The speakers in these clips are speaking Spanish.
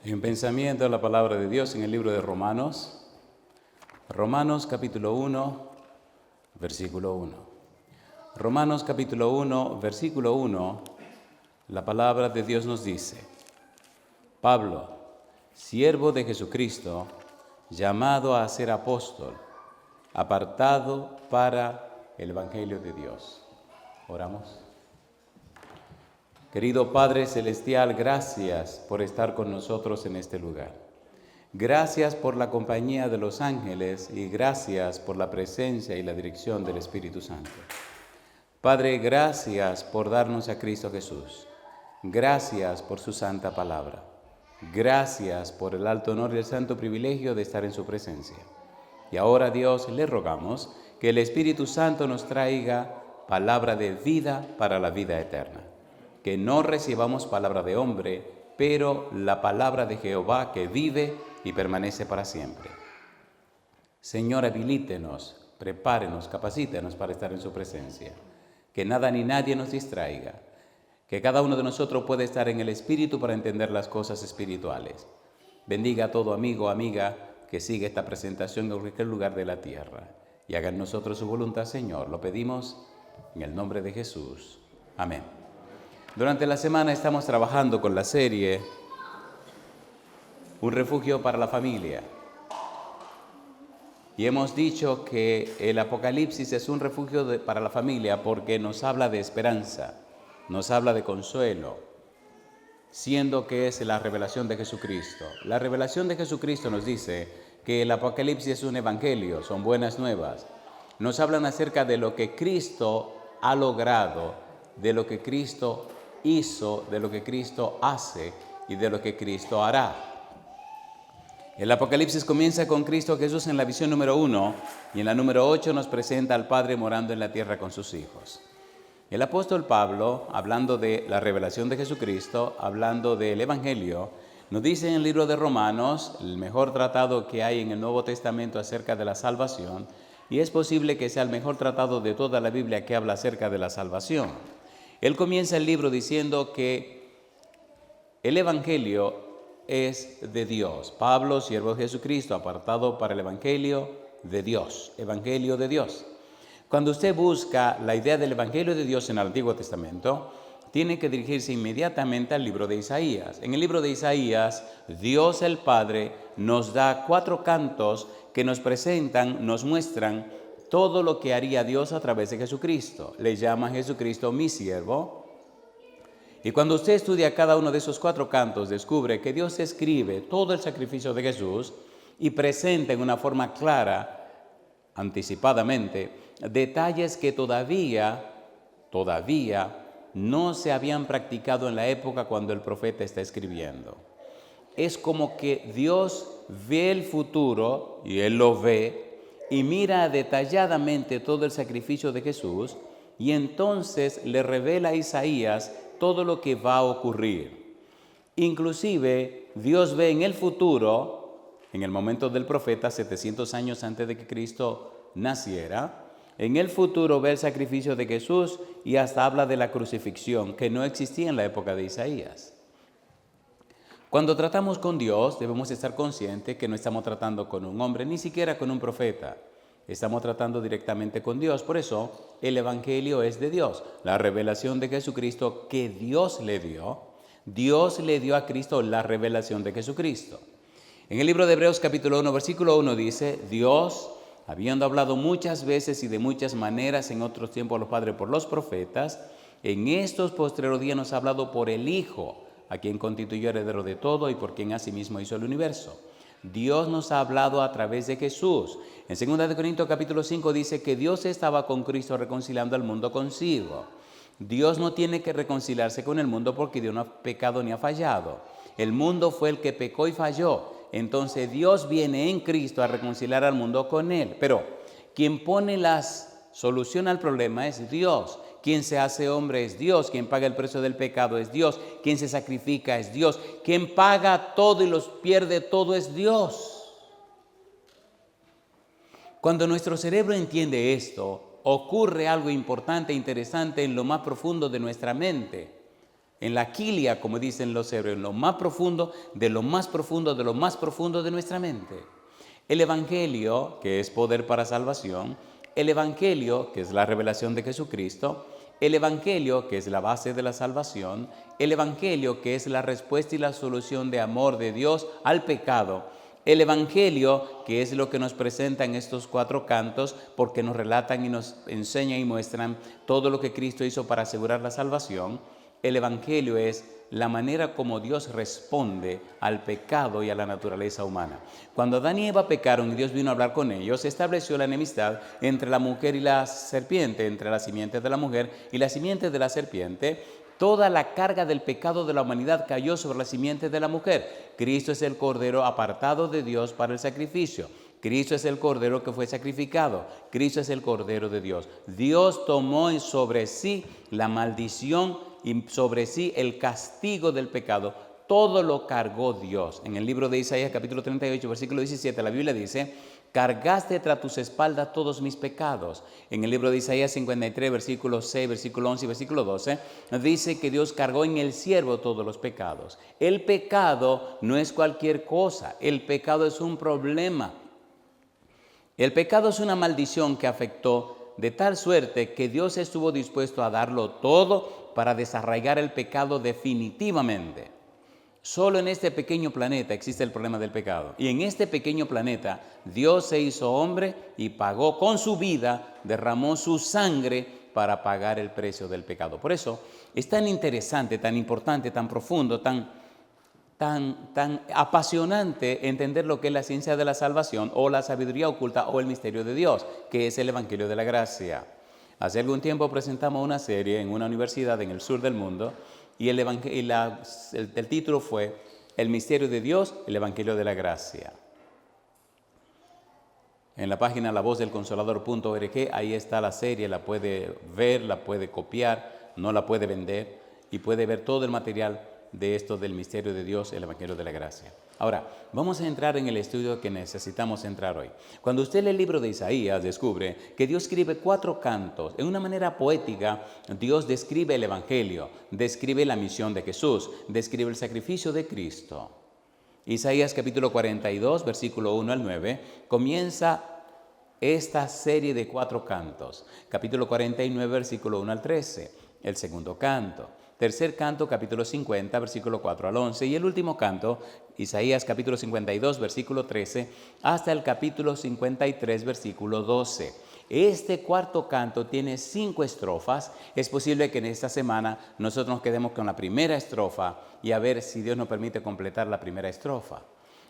En pensamiento la palabra de Dios en el libro de Romanos, Romanos capítulo 1, versículo 1. Romanos capítulo 1, versículo 1, la palabra de Dios nos dice: Pablo, siervo de Jesucristo, llamado a ser apóstol, apartado para el Evangelio de Dios. Oramos. Querido Padre Celestial, gracias por estar con nosotros en este lugar. Gracias por la compañía de los ángeles y gracias por la presencia y la dirección del Espíritu Santo. Padre, gracias por darnos a Cristo Jesús. Gracias por su santa palabra. Gracias por el alto honor y el santo privilegio de estar en su presencia. Y ahora, Dios, le rogamos que el Espíritu Santo nos traiga palabra de vida para la vida eterna. Que no recibamos palabra de hombre, pero la palabra de Jehová que vive y permanece para siempre. Señor, habilítenos, prepárenos, capacítenos para estar en su presencia. Que nada ni nadie nos distraiga. Que cada uno de nosotros pueda estar en el Espíritu para entender las cosas espirituales. Bendiga a todo amigo o amiga que sigue esta presentación en cualquier lugar de la tierra. Y haga en nosotros su voluntad, Señor. Lo pedimos en el nombre de Jesús. Amén. Durante la semana estamos trabajando con la serie Un refugio para la familia. Y hemos dicho que el Apocalipsis es un refugio para la familia porque nos habla de esperanza, nos habla de consuelo, siendo que es la revelación de Jesucristo. La revelación de Jesucristo nos dice que el Apocalipsis es un evangelio, son buenas nuevas. Nos hablan acerca de lo que Cristo ha logrado, de lo que Cristo hizo, de lo que Cristo hace y de lo que Cristo hará. El Apocalipsis comienza con Cristo Jesús en la visión número 1 y en la número 8 nos presenta al Padre morando en la tierra con sus hijos. El apóstol Pablo, hablando de la revelación de Jesucristo, hablando del Evangelio, nos dice en el libro de Romanos, el mejor tratado que hay en el Nuevo Testamento acerca de la salvación, y es posible que sea el mejor tratado de toda la Biblia que habla acerca de la salvación. Él comienza el libro diciendo que el Evangelio es de Dios. Pablo, siervo de Jesucristo, apartado para el Evangelio de Dios. Evangelio de Dios. Cuando usted busca la idea del Evangelio de Dios en el Antiguo Testamento, tiene que dirigirse inmediatamente al libro de Isaías. En el libro de Isaías, Dios el Padre nos da 4 cantos que nos presentan, nos muestran todo lo que haría Dios a través de Jesucristo. Le llama a Jesucristo mi siervo. Y cuando usted estudia cada uno de esos 4 cantos, descubre que Dios escribe todo el sacrificio de Jesús y presenta en una forma clara, anticipadamente, detalles que todavía no se habían practicado en la época cuando el profeta está escribiendo. Es como que Dios ve el futuro, y Él lo ve, y mira detalladamente todo el sacrificio de Jesús, y entonces le revela a Isaías todo lo que va a ocurrir. Inclusive, Dios ve en el futuro, en el momento del profeta, 700 años antes de que Cristo naciera, en el futuro ve el sacrificio de Jesús y hasta habla de la crucifixión, que no existía en la época de Isaías. Cuando tratamos con Dios, debemos estar conscientes que no estamos tratando con un hombre, ni siquiera con un profeta. Estamos tratando directamente con Dios. Por eso, el Evangelio es de Dios. La revelación de Jesucristo que Dios le dio a Cristo la revelación de Jesucristo. En el libro de Hebreos capítulo 1, versículo 1 dice: Dios, habiendo hablado muchas veces y de muchas maneras en otros tiempos a los padres por los profetas, en estos postreros días nos ha hablado por el Hijo, a quien constituyó heredero de todo y por quien asimismo hizo el universo. Dios nos ha hablado a través de Jesús. En 2 Corintios capítulo 5 dice que Dios estaba con Cristo reconciliando al mundo consigo. Dios no tiene que reconciliarse con el mundo porque Dios no ha pecado ni ha fallado. El mundo fue el que pecó y falló. Entonces Dios viene en Cristo a reconciliar al mundo con Él. Pero quien pone la solución al problema es Dios. Quien se hace hombre es Dios. Quien paga el precio del pecado es Dios. Quien se sacrifica es Dios. Quien paga todo y los pierde todo es Dios. Cuando nuestro cerebro entiende esto, ocurre algo importante e interesante en lo más profundo de nuestra mente. en la quilia, como dicen los hebreos, en lo más profundo, de lo más profundo, de lo más profundo de nuestra mente. El Evangelio, que es poder para salvación, el Evangelio, que es la revelación de Jesucristo, el Evangelio, que es la base de la salvación, el Evangelio, que es la respuesta y la solución de amor de Dios al pecado, el Evangelio, que es lo que nos presentan estos 4 cantos, porque nos relatan y nos enseñan y muestran todo lo que Cristo hizo para asegurar la salvación. El Evangelio es la manera como Dios responde al pecado y a la naturaleza humana. Cuando Adán y Eva pecaron y Dios vino a hablar con ellos, estableció la enemistad entre la mujer y la serpiente, entre la simiente de la mujer y la simiente de la serpiente. Toda la carga del pecado de la humanidad cayó sobre la simiente de la mujer. Cristo es el Cordero apartado de Dios para el sacrificio. Cristo es el Cordero que fue sacrificado. Cristo es el Cordero de Dios. Dios tomó sobre sí la maldición y sobre sí el castigo del pecado. Todo lo cargó Dios. En el libro de Isaías capítulo 38, versículo 17, la Biblia dice: cargaste tras tus espaldas todos mis pecados. En el libro de Isaías 53, versículo 6, versículo 11 y versículo 12, dice que Dios cargó en el siervo todos los pecados. El pecado no es cualquier cosa, el pecado es un problema. El pecado es una maldición que afectó de tal suerte que Dios estuvo dispuesto a darlo todo para desarraigar el pecado definitivamente. Solo en este pequeño planeta existe el problema del pecado. Y en este pequeño planeta Dios se hizo hombre y pagó con su vida, derramó su sangre para pagar el precio del pecado. Por eso es tan interesante, tan importante, tan profundo, tan apasionante entender lo que es la ciencia de la salvación o la sabiduría oculta o el misterio de Dios, que es el Evangelio de la Gracia. Hace algún tiempo presentamos una serie en una universidad en el sur del mundo y el título fue El misterio de Dios, el Evangelio de la Gracia. En la página lavozdelconsolador.org, ahí está la serie, la puede ver, la puede copiar, no la puede vender y puede ver todo el material de esto del misterio de Dios, el Evangelio de la Gracia. Ahora, vamos a entrar en el estudio que necesitamos entrar hoy. Cuando usted lee el libro de Isaías, descubre que Dios escribe 4 cantos. En una manera poética, Dios describe el Evangelio, describe la misión de Jesús, describe el sacrificio de Cristo. Isaías capítulo 42, versículo 1 al 9, comienza esta serie de 4 cantos. Capítulo 49, versículo 1 al 13, el segundo canto. Tercer canto, capítulo 50, versículo 4 al 11. Y el último canto, Isaías capítulo 52, versículo 13, hasta el capítulo 53, versículo 12. Este cuarto canto tiene 5 estrofas. Es posible que en esta semana nosotros nos quedemos con la primera estrofa y a ver si Dios nos permite completar la primera estrofa.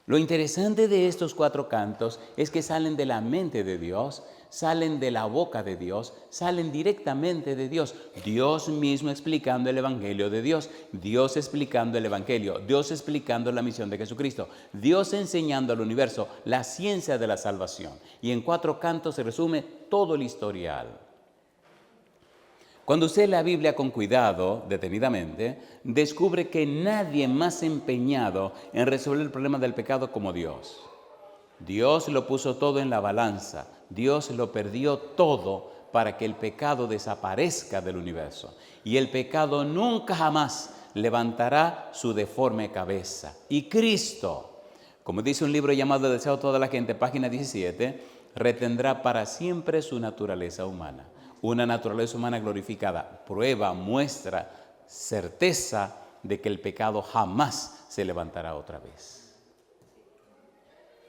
Lo interesante de estos 4 cantos es que salen de la mente de Dios, salen de la boca de Dios, salen directamente de Dios. Dios mismo explicando el Evangelio de Dios, Dios explicando el Evangelio, Dios explicando la misión de Jesucristo, Dios enseñando al universo la ciencia de la salvación. Y en 4 cantos se resume todo el historial. Cuando usted lee la Biblia con cuidado, detenidamente, descubre que nadie más empeñado en resolver el problema del pecado como Dios. Dios lo puso todo en la balanza, Dios lo perdió todo para que el pecado desaparezca del universo. Y el pecado nunca jamás levantará su deforme cabeza. Y Cristo, como dice un libro llamado El deseo de toda la gente, página 17, retendrá para siempre su naturaleza humana. Una naturaleza humana glorificada, prueba, muestra, certeza de que el pecado jamás se levantará otra vez.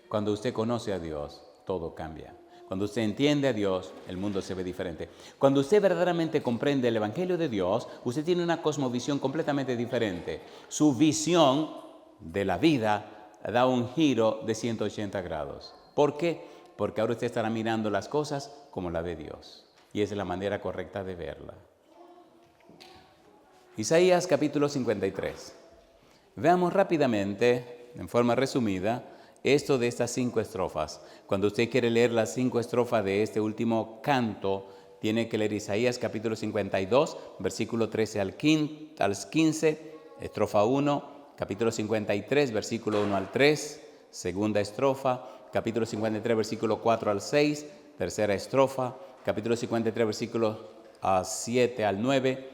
Cuando usted conoce a Dios, todo cambia. Cuando usted entiende a Dios, el mundo se ve diferente. Cuando usted verdaderamente comprende el Evangelio de Dios, usted tiene una cosmovisión completamente diferente. Su visión de la vida da un giro de 180 grados. ¿Por qué? Porque ahora usted estará mirando las cosas como la ve Dios. Y esa es la manera correcta de verla. Isaías capítulo 53. Veamos rápidamente, en forma resumida, esto de estas 5 estrofas. Cuando usted quiere leer las 5 estrofas de este último canto, tiene que leer Isaías capítulo 52, versículo 13 al 15, estrofa 1, capítulo 53, versículo 1 al 3, segunda estrofa, capítulo 53, versículo 4 al 6, tercera estrofa, capítulo 53, versículos 7 al 9,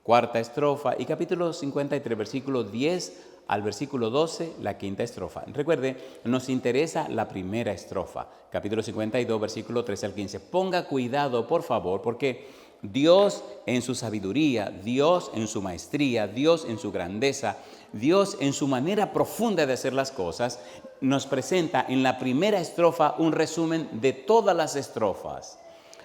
cuarta estrofa, y capítulo 53, versículo 10 al versículo 12, la quinta estrofa. Recuerde, nos interesa la primera estrofa, capítulo 52, versículo 13 al 15. Ponga cuidado, por favor, porque Dios en su sabiduría, Dios en su maestría, Dios en su grandeza, Dios en su manera profunda de hacer las cosas, nos presenta en la primera estrofa un resumen de todas las estrofas.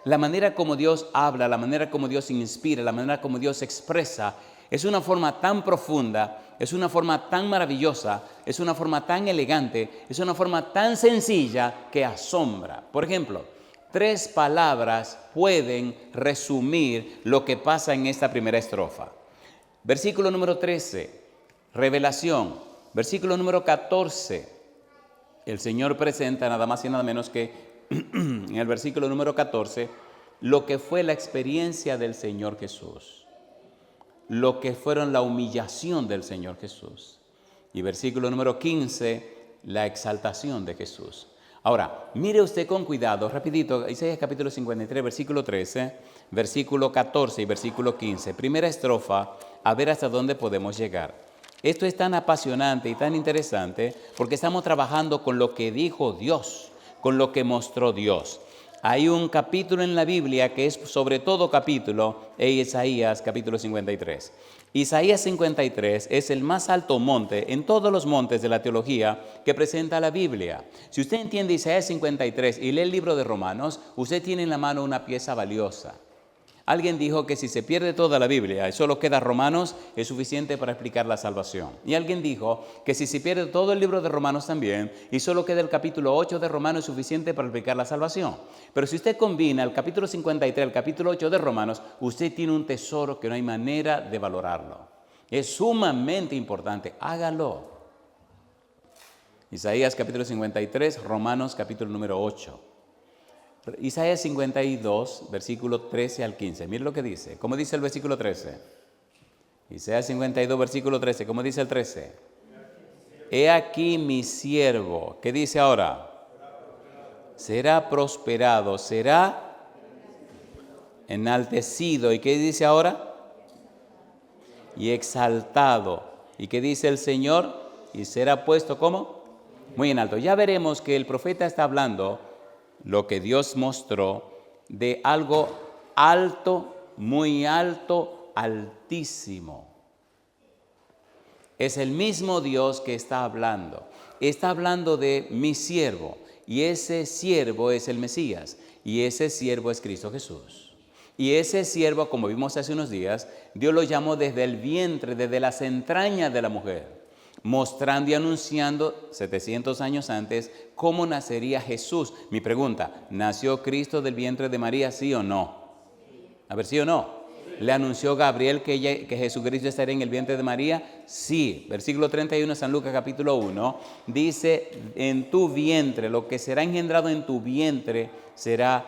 La manera como Dios habla, la manera como Dios inspira, la manera como Dios expresa, es una forma tan profunda, es una forma tan maravillosa, es una forma tan elegante, es una forma tan sencilla que asombra. Por ejemplo, 3 palabras pueden resumir lo que pasa en esta primera estrofa. Versículo número 13, revelación. Versículo número 14, el Señor presenta nada más y nada menos que en el versículo número 14, lo que fue la experiencia del Señor Jesús. Lo que fueron la humillación del Señor Jesús. Y versículo número 15, la exaltación de Jesús. Ahora, mire usted con cuidado, rapidito, Isaías capítulo 53, versículo 13, versículo 14 y versículo 15. Primera estrofa, a ver hasta dónde podemos llegar. Esto es tan apasionante y tan interesante porque estamos trabajando con lo que dijo Dios, con lo que mostró Dios. Hay un capítulo en la Biblia que es sobre todo capítulo, Isaías capítulo 53. Isaías 53 es el más alto monte en todos los montes de la teología que presenta la Biblia. Si usted entiende Isaías 53 y lee el libro de Romanos, usted tiene en la mano una pieza valiosa. Alguien dijo que si se pierde toda la Biblia y solo queda Romanos, es suficiente para explicar la salvación. Y alguien dijo que si se pierde todo el libro de Romanos también y solo queda el capítulo 8 de Romanos, es suficiente para explicar la salvación. Pero si usted combina el capítulo 53, el capítulo 8 de Romanos, usted tiene un tesoro que no hay manera de valorarlo. Es sumamente importante, hágalo. Isaías capítulo 53, Romanos capítulo número 8. Isaías 52, versículo 13 al 15. Mire lo que dice. ¿Cómo dice el versículo 13? Isaías 52, versículo 13. ¿Cómo dice el 13? He aquí mi siervo. ¿Qué dice ahora? Será prosperado, será enaltecido. ¿Y qué dice ahora? Y exaltado. ¿Y qué dice el Señor? Y será puesto ¿cómo? Muy en alto. Ya veremos que el profeta está hablando lo que Dios mostró de algo alto, muy alto, altísimo. Es el mismo Dios que está hablando. Está hablando de mi siervo, y ese siervo es el Mesías, y ese siervo es Cristo Jesús. Y ese siervo, como vimos hace unos días, Dios lo llamó desde el vientre, desde las entrañas de la mujer, mostrando y anunciando 700 años antes cómo nacería Jesús. Mi pregunta, ¿nació Cristo del vientre de María, sí o no? A ver, ¿sí o no? ¿Le anunció Gabriel que Jesucristo estaría en el vientre de María? Sí. Versículo 31 de San Lucas capítulo 1 dice, en tu vientre, lo que será engendrado en tu vientre será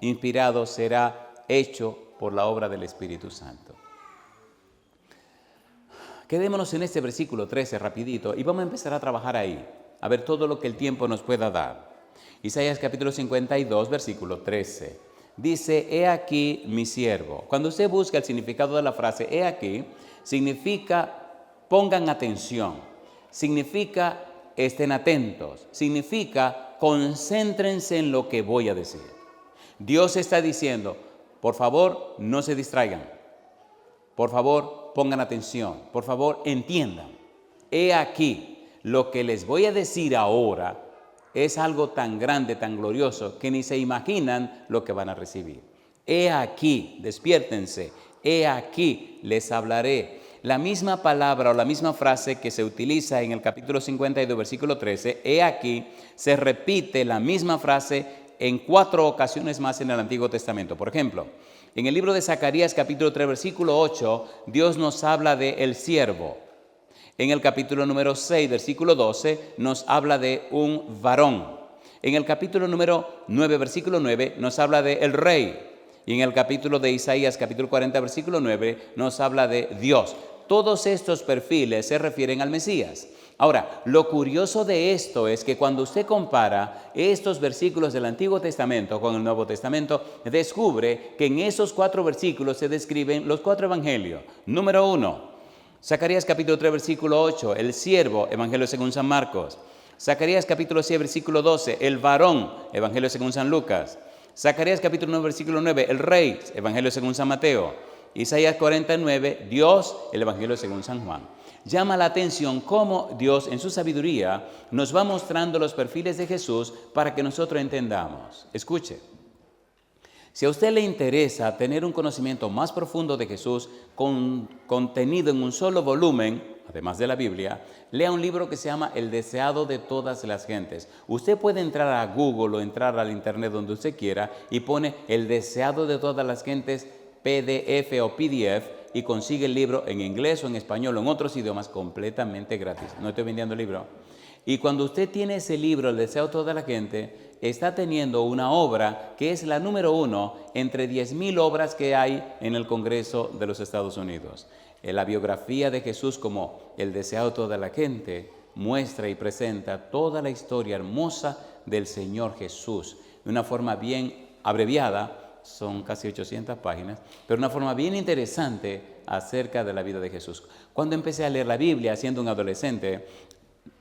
inspirado, será hecho por la obra del Espíritu Santo. Quedémonos en este versículo 13 rapidito y vamos a empezar a trabajar ahí, a ver todo lo que el tiempo nos pueda dar. Isaías capítulo 52, versículo 13. Dice, he aquí mi siervo. Cuando usted busca el significado de la frase, he aquí, significa pongan atención, significa estén atentos, significa concéntrense en lo que voy a decir. Dios está diciendo, por favor, no se distraigan, por favor, pongan atención, por favor, entiendan. He aquí, lo que les voy a decir ahora es algo tan grande, tan glorioso, que ni se imaginan lo que van a recibir. He aquí, despiértense, he aquí, les hablaré. La misma palabra o la misma frase que se utiliza en el capítulo 52, versículo 13, he aquí, se repite la misma frase en 4 ocasiones más en el Antiguo Testamento. Por ejemplo, en el libro de Zacarías, capítulo 3, versículo 8, Dios nos habla de el siervo. En el capítulo número 6, versículo 12, nos habla de un varón. En el capítulo número 9, versículo 9, nos habla de el rey. Y en el capítulo de Isaías, capítulo 40, versículo 9, nos habla de Dios. Todos estos perfiles se refieren al Mesías. Ahora, lo curioso de esto es que cuando usted compara estos versículos del Antiguo Testamento con el Nuevo Testamento, descubre que en esos 4 versículos se describen los 4 evangelios. Número 1, Zacarías capítulo 3, versículo 8, el siervo, evangelio según San Marcos. Zacarías capítulo 6, versículo 12, el varón, evangelio según San Lucas. Zacarías capítulo 9, versículo 9, el rey, evangelio según San Mateo. Isaías 49, Dios, el evangelio según San Juan. Llama la atención cómo Dios en su sabiduría nos va mostrando los perfiles de Jesús para que nosotros entendamos. Escuche, si a usted le interesa tener un conocimiento más profundo de Jesús contenido en un solo volumen, además de la Biblia, lea un libro que se llama El deseado de todas las gentes. Usted puede entrar a Google o entrar al internet donde usted quiera y pone El deseado de todas las gentes, PDF o PDF, y consigue el libro en inglés o en español o en otros idiomas completamente gratis. No estoy vendiendo el libro. Y cuando usted tiene ese libro, El deseo de toda la gente, está teniendo una obra que es la número 1 entre 10,000 obras que hay en el Congreso de los Estados Unidos. La biografía de Jesús como El deseado de toda la gente muestra y presenta toda la historia hermosa del Señor Jesús de una forma bien abreviada. Son casi 800 páginas, pero una forma bien interesante acerca de la vida de Jesús. Cuando empecé a leer la Biblia, siendo un adolescente,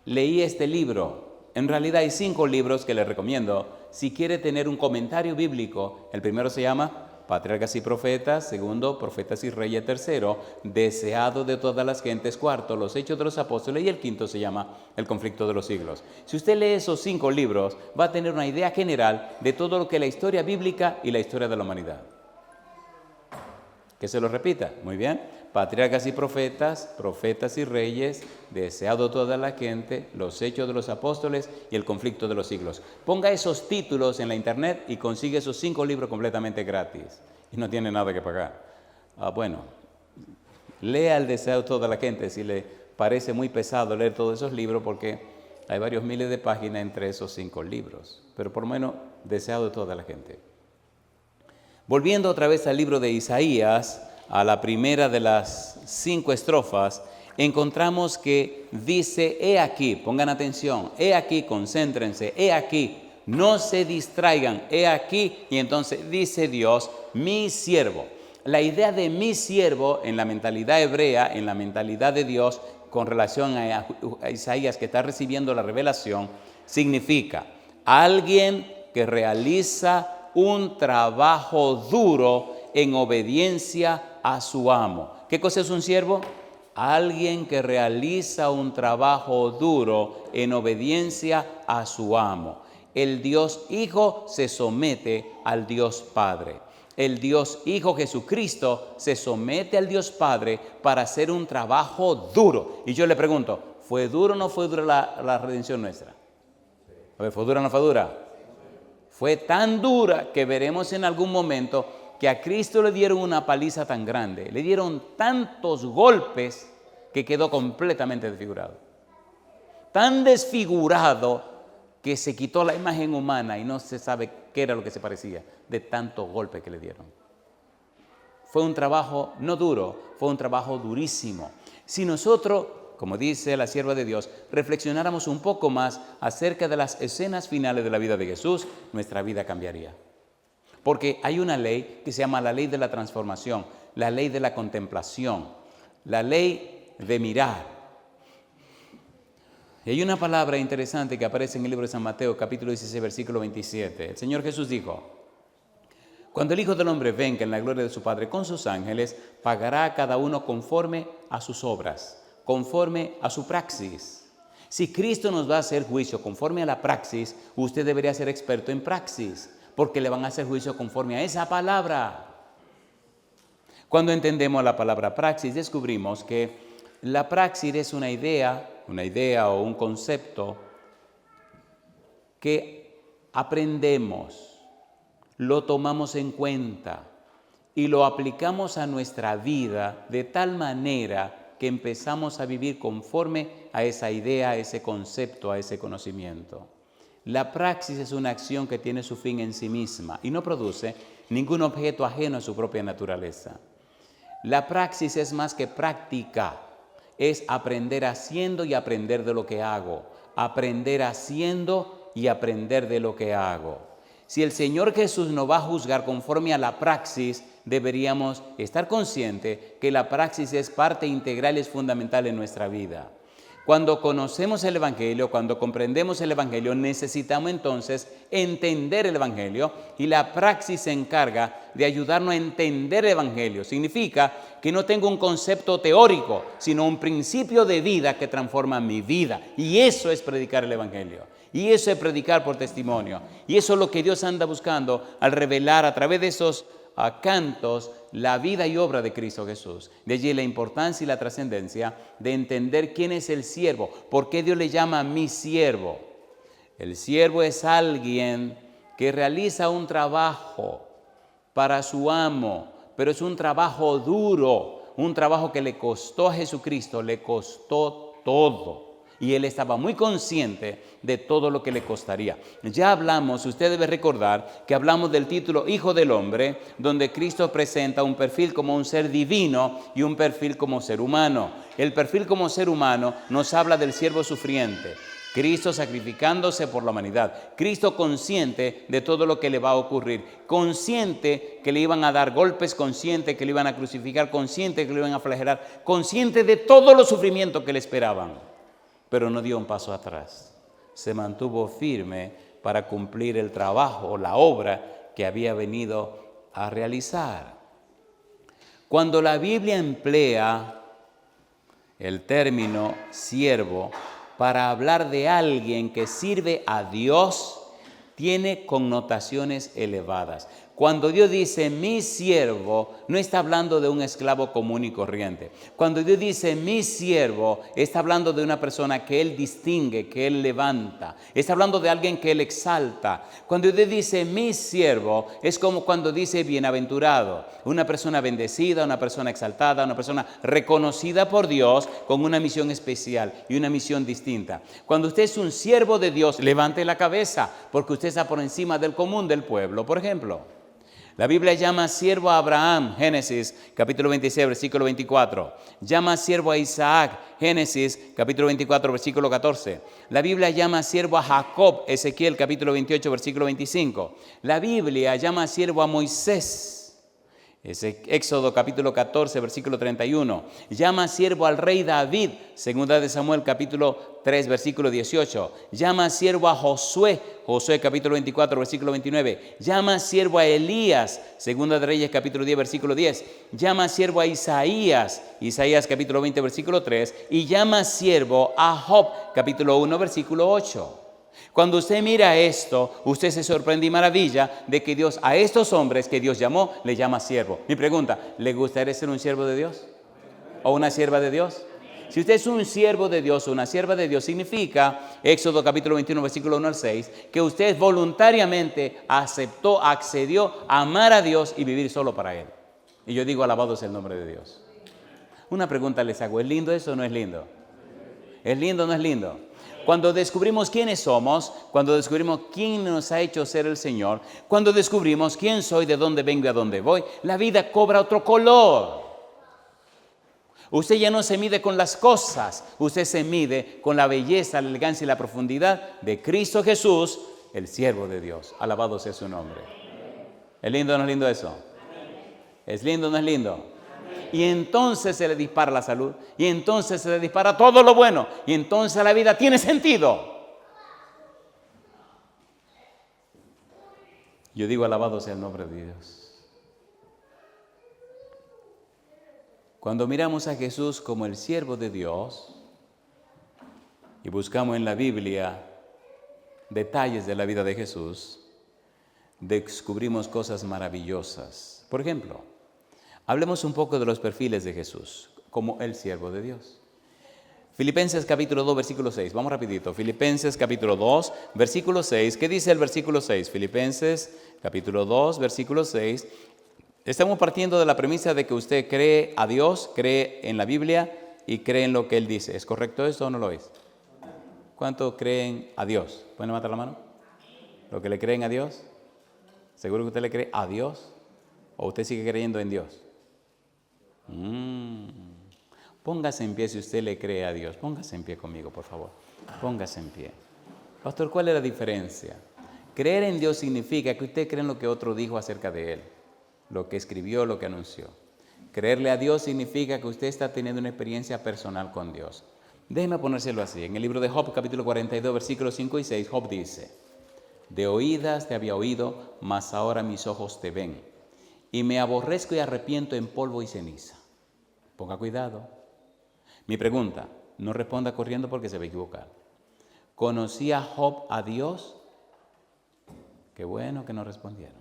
leí este libro. En realidad hay 5 libros que les recomiendo si quiere tener un comentario bíblico. El primero se llama Patriarcas y Profetas, segundo, Profetas y Reyes, tercero, Deseado de todas las gentes, cuarto, Los Hechos de los Apóstoles, y el quinto se llama El Conflicto de los Siglos. Si usted lee esos 5 libros, va a tener una idea general de todo lo que es la historia bíblica y la historia de la humanidad. Que se lo repita, muy bien. Patriarcas y Profetas, Profetas y Reyes, Deseado de toda la gente, Los Hechos de los Apóstoles y El Conflicto de los Siglos. Ponga esos títulos en la internet y consigue esos 5 libros completamente gratis. Y no tiene nada que pagar. Bueno, lea El Deseado de toda la gente si le parece muy pesado leer todos esos libros, porque hay varios miles de páginas entre esos 5 libros. Pero por lo menos Deseado de toda la gente. Volviendo otra vez al libro de Isaías, a la primera de las 5 estrofas, encontramos que dice, he aquí, pongan atención, he aquí, concéntrense, he aquí, no se distraigan, he aquí, y entonces dice Dios, mi siervo. La idea de mi siervo en la mentalidad hebrea, en la mentalidad de Dios, con relación a Isaías que está recibiendo la revelación, significa alguien que realiza un trabajo duro en obediencia a su amo. ¿Qué cosa es un siervo? Alguien que realiza un trabajo duro en obediencia a su amo. El Dios Hijo se somete al Dios Padre. El Dios Hijo Jesucristo se somete al Dios Padre para hacer un trabajo duro. Y yo le pregunto, ¿fue duro o no fue dura la redención nuestra? A ver, ¿fue dura o no fue dura? Fue tan dura que veremos en algún momento que a Cristo le dieron una paliza tan grande, le dieron tantos golpes que quedó completamente desfigurado. Tan desfigurado que se quitó la imagen humana y no se sabe qué era lo que se parecía de tantos golpes que le dieron. Fue un trabajo no duro, fue un trabajo durísimo. Si nosotros, como dice la sierva de Dios, reflexionáramos un poco más acerca de las escenas finales de la vida de Jesús, nuestra vida cambiaría. Porque hay una ley que se llama la ley de la transformación, la ley de la contemplación, la ley de mirar. Y hay una palabra interesante que aparece en el libro de San Mateo, capítulo 16, versículo 27. El Señor Jesús dijo, cuando el Hijo del Hombre venga en la gloria de su Padre con sus ángeles, pagará a cada uno conforme a sus obras, conforme a su praxis. Si Cristo nos va a hacer juicio conforme a la praxis, usted debería ser experto en praxis, porque le van a hacer juicio conforme a esa palabra. Cuando entendemos la palabra praxis, descubrimos que la praxis es una idea o un concepto que aprendemos, lo tomamos en cuenta y lo aplicamos a nuestra vida de tal manera que empezamos a vivir conforme a esa idea, a ese concepto, a ese conocimiento. La praxis es una acción que tiene su fin en sí misma y no produce ningún objeto ajeno a su propia naturaleza. La praxis es más que práctica, es aprender haciendo y aprender de lo que hago. Aprender haciendo y aprender de lo que hago. Si el Señor Jesús nos va a juzgar conforme a la praxis, deberíamos estar conscientes que la praxis es parte integral, es fundamental en nuestra vida. Cuando conocemos el Evangelio, cuando comprendemos el Evangelio, necesitamos entonces entender el Evangelio y la praxis se encarga de ayudarnos a entender el Evangelio. Significa que no tengo un concepto teórico, sino un principio de vida que transforma mi vida. Y eso es predicar el Evangelio. Y eso es predicar por testimonio. Y eso es lo que Dios anda buscando al revelar a través de esos cantos la vida y obra de Cristo Jesús. De allí la importancia y la trascendencia de entender quién es el siervo. ¿Por qué Dios le llama mi siervo? El siervo es alguien que realiza un trabajo para su amo, pero es un trabajo duro, un trabajo que le costó a Jesucristo, le costó todo. Y él estaba muy consciente de todo lo que le costaría. Ya hablamos, usted debe recordar que hablamos del título Hijo del Hombre, donde Cristo presenta un perfil como un ser divino y un perfil como ser humano. El perfil como ser humano nos habla del siervo sufriente. Cristo sacrificándose por la humanidad. Cristo consciente de todo lo que le va a ocurrir. Consciente que le iban a dar golpes, consciente que le iban a crucificar, consciente que le iban a flagelar, consciente de todos los sufrimientos que le esperaban. Pero no dio un paso atrás. Se mantuvo firme para cumplir el trabajo, la obra que había venido a realizar. Cuando la Biblia emplea el término siervo para hablar de alguien que sirve a Dios, tiene connotaciones elevadas. Cuando Dios dice mi siervo, no está hablando de un esclavo común y corriente. Cuando Dios dice mi siervo, está hablando de una persona que Él distingue, que Él levanta. Está hablando de alguien que Él exalta. Cuando Dios dice mi siervo, es como cuando dice bienaventurado. Una persona bendecida, una persona exaltada, una persona reconocida por Dios con una misión especial y una misión distinta. Cuando usted es un siervo de Dios, levante la cabeza, porque usted está por encima del común del pueblo. Por ejemplo, la Biblia llama siervo a Abraham, Génesis capítulo 26, versículo 24. Llama siervo a Isaac, Génesis capítulo 24, versículo 14. La Biblia llama siervo a Jacob, Ezequiel capítulo 28, versículo 25. La Biblia llama siervo a Moisés, Éxodo capítulo 14, versículo 31. Llama siervo al rey David, segunda de Samuel capítulo 3, versículo 18. Llama siervo a Josué, Josué capítulo 24, versículo 29. Llama siervo a Elías, segunda de Reyes capítulo 10, versículo 10. Llama siervo a Isaías, Isaías capítulo 20, versículo 3. Y llama siervo a Job, capítulo 1, versículo 8. Cuando usted mira esto, usted se sorprende y maravilla de que Dios a estos hombres que Dios llamó, le llama siervo. Mi pregunta, ¿le gustaría ser un siervo de Dios? ¿O una sierva de Dios? Si usted es un siervo de Dios o una sierva de Dios, significa, Éxodo capítulo 21, versículo 1 al 6, que usted voluntariamente aceptó, accedió a amar a Dios y vivir solo para Él. Y yo digo, alabado sea el nombre de Dios. Una pregunta les hago, ¿es lindo eso o no es lindo? ¿Es lindo o no es lindo? Cuando descubrimos quiénes somos, cuando descubrimos quién nos ha hecho ser el Señor, cuando descubrimos quién soy, de dónde vengo y a dónde voy, la vida cobra otro color. Usted ya no se mide con las cosas, usted se mide con la belleza, la elegancia y la profundidad de Cristo Jesús, el siervo de Dios. Alabado sea su nombre. ¿Es lindo o no es lindo eso? ¿Es lindo o no es lindo? Y entonces se le dispara la salud, y entonces se le dispara todo lo bueno, y entonces la vida tiene sentido. Yo digo, alabado sea el nombre de Dios. Cuando miramos a Jesús como el siervo de Dios y buscamos en la Biblia detalles de la vida de Jesús, descubrimos cosas maravillosas. Por ejemplo, hablemos un poco de los perfiles de Jesús como el siervo de Dios. Filipenses capítulo 2, versículo 6. Vamos rapidito. Filipenses capítulo 2, versículo 6. ¿Qué dice el versículo 6? Filipenses capítulo 2, versículo 6. Estamos partiendo de la premisa de que usted cree a Dios, cree en la Biblia y cree en lo que Él dice. ¿Es correcto esto o no lo es? ¿Cuántos creen a Dios? ¿Pueden levantar la mano? ¿Lo que le creen a Dios? ¿Seguro que usted le cree a Dios? ¿O usted sigue creyendo en Dios? Póngase en pie si usted le cree a Dios. Póngase en pie conmigo, por favor. Póngase en pie. Pastor, ¿cuál es la diferencia? Creer en Dios significa que usted cree en lo que otro dijo acerca de Él, lo que escribió, lo que anunció. Creerle a Dios significa que usted está teniendo una experiencia personal con Dios. Déjeme ponérselo así. En el libro de Job, capítulo 42, versículos 5 y 6, Job dice: de oídas te había oído, mas ahora mis ojos te ven. Y me aborrezco y arrepiento en polvo y ceniza. Ponga cuidado. Mi pregunta, no responda corriendo porque se va a equivocar. ¿Conocía Job a Dios? Qué bueno que no respondieron.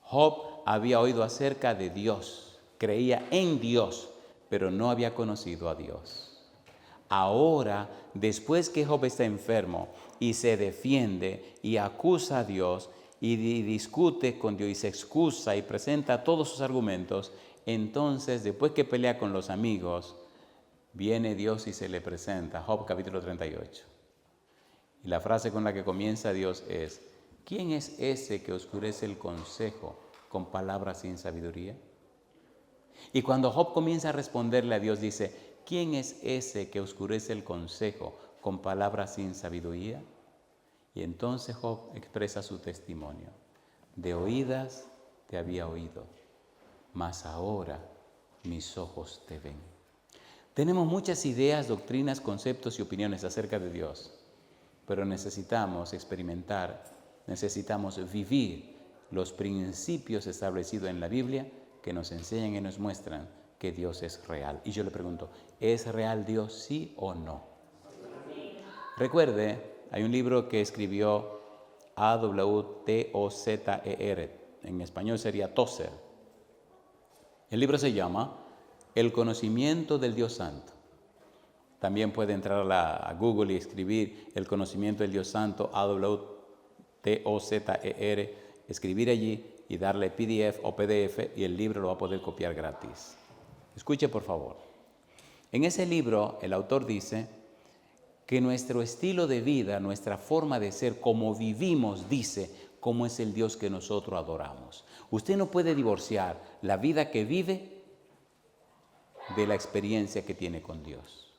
Job había oído acerca de Dios, creía en Dios, pero no había conocido a Dios. Ahora, después que Job está enfermo y se defiende y acusa a Dios y discute con Dios y se excusa y presenta todos sus argumentos, entonces, después que pelea con los amigos, viene Dios y se le presenta. Job capítulo 38. Y la frase con la que comienza Dios es: ¿quién es ese que oscurece el consejo con palabras sin sabiduría? Y cuando Job comienza a responderle a Dios, dice: ¿quién es ese que oscurece el consejo con palabras sin sabiduría? Y entonces Job expresa su testimonio. De oídas te había oído, mas ahora mis ojos te ven. Tenemos muchas ideas, doctrinas, conceptos y opiniones acerca de Dios, pero necesitamos experimentar, necesitamos vivir los principios establecidos en la Biblia que nos enseñan y nos muestran que Dios es real. Y yo le pregunto, ¿es real Dios, sí o no? Recuerde, hay un libro que escribió A-W-T-O-Z-E-R, en español sería Tozer. El libro se llama El conocimiento del Dios Santo. También puede entrar a Google y escribir El conocimiento del Dios Santo, A-W-T-O-Z-E-R, escribir allí y darle PDF o PDF y el libro lo va a poder copiar gratis. Escuche por favor. En ese libro el autor dice que nuestro estilo de vida, nuestra forma de ser, como vivimos, dice cómo es el Dios que nosotros adoramos. Usted no puede divorciar la vida que vive de la experiencia que tiene con Dios.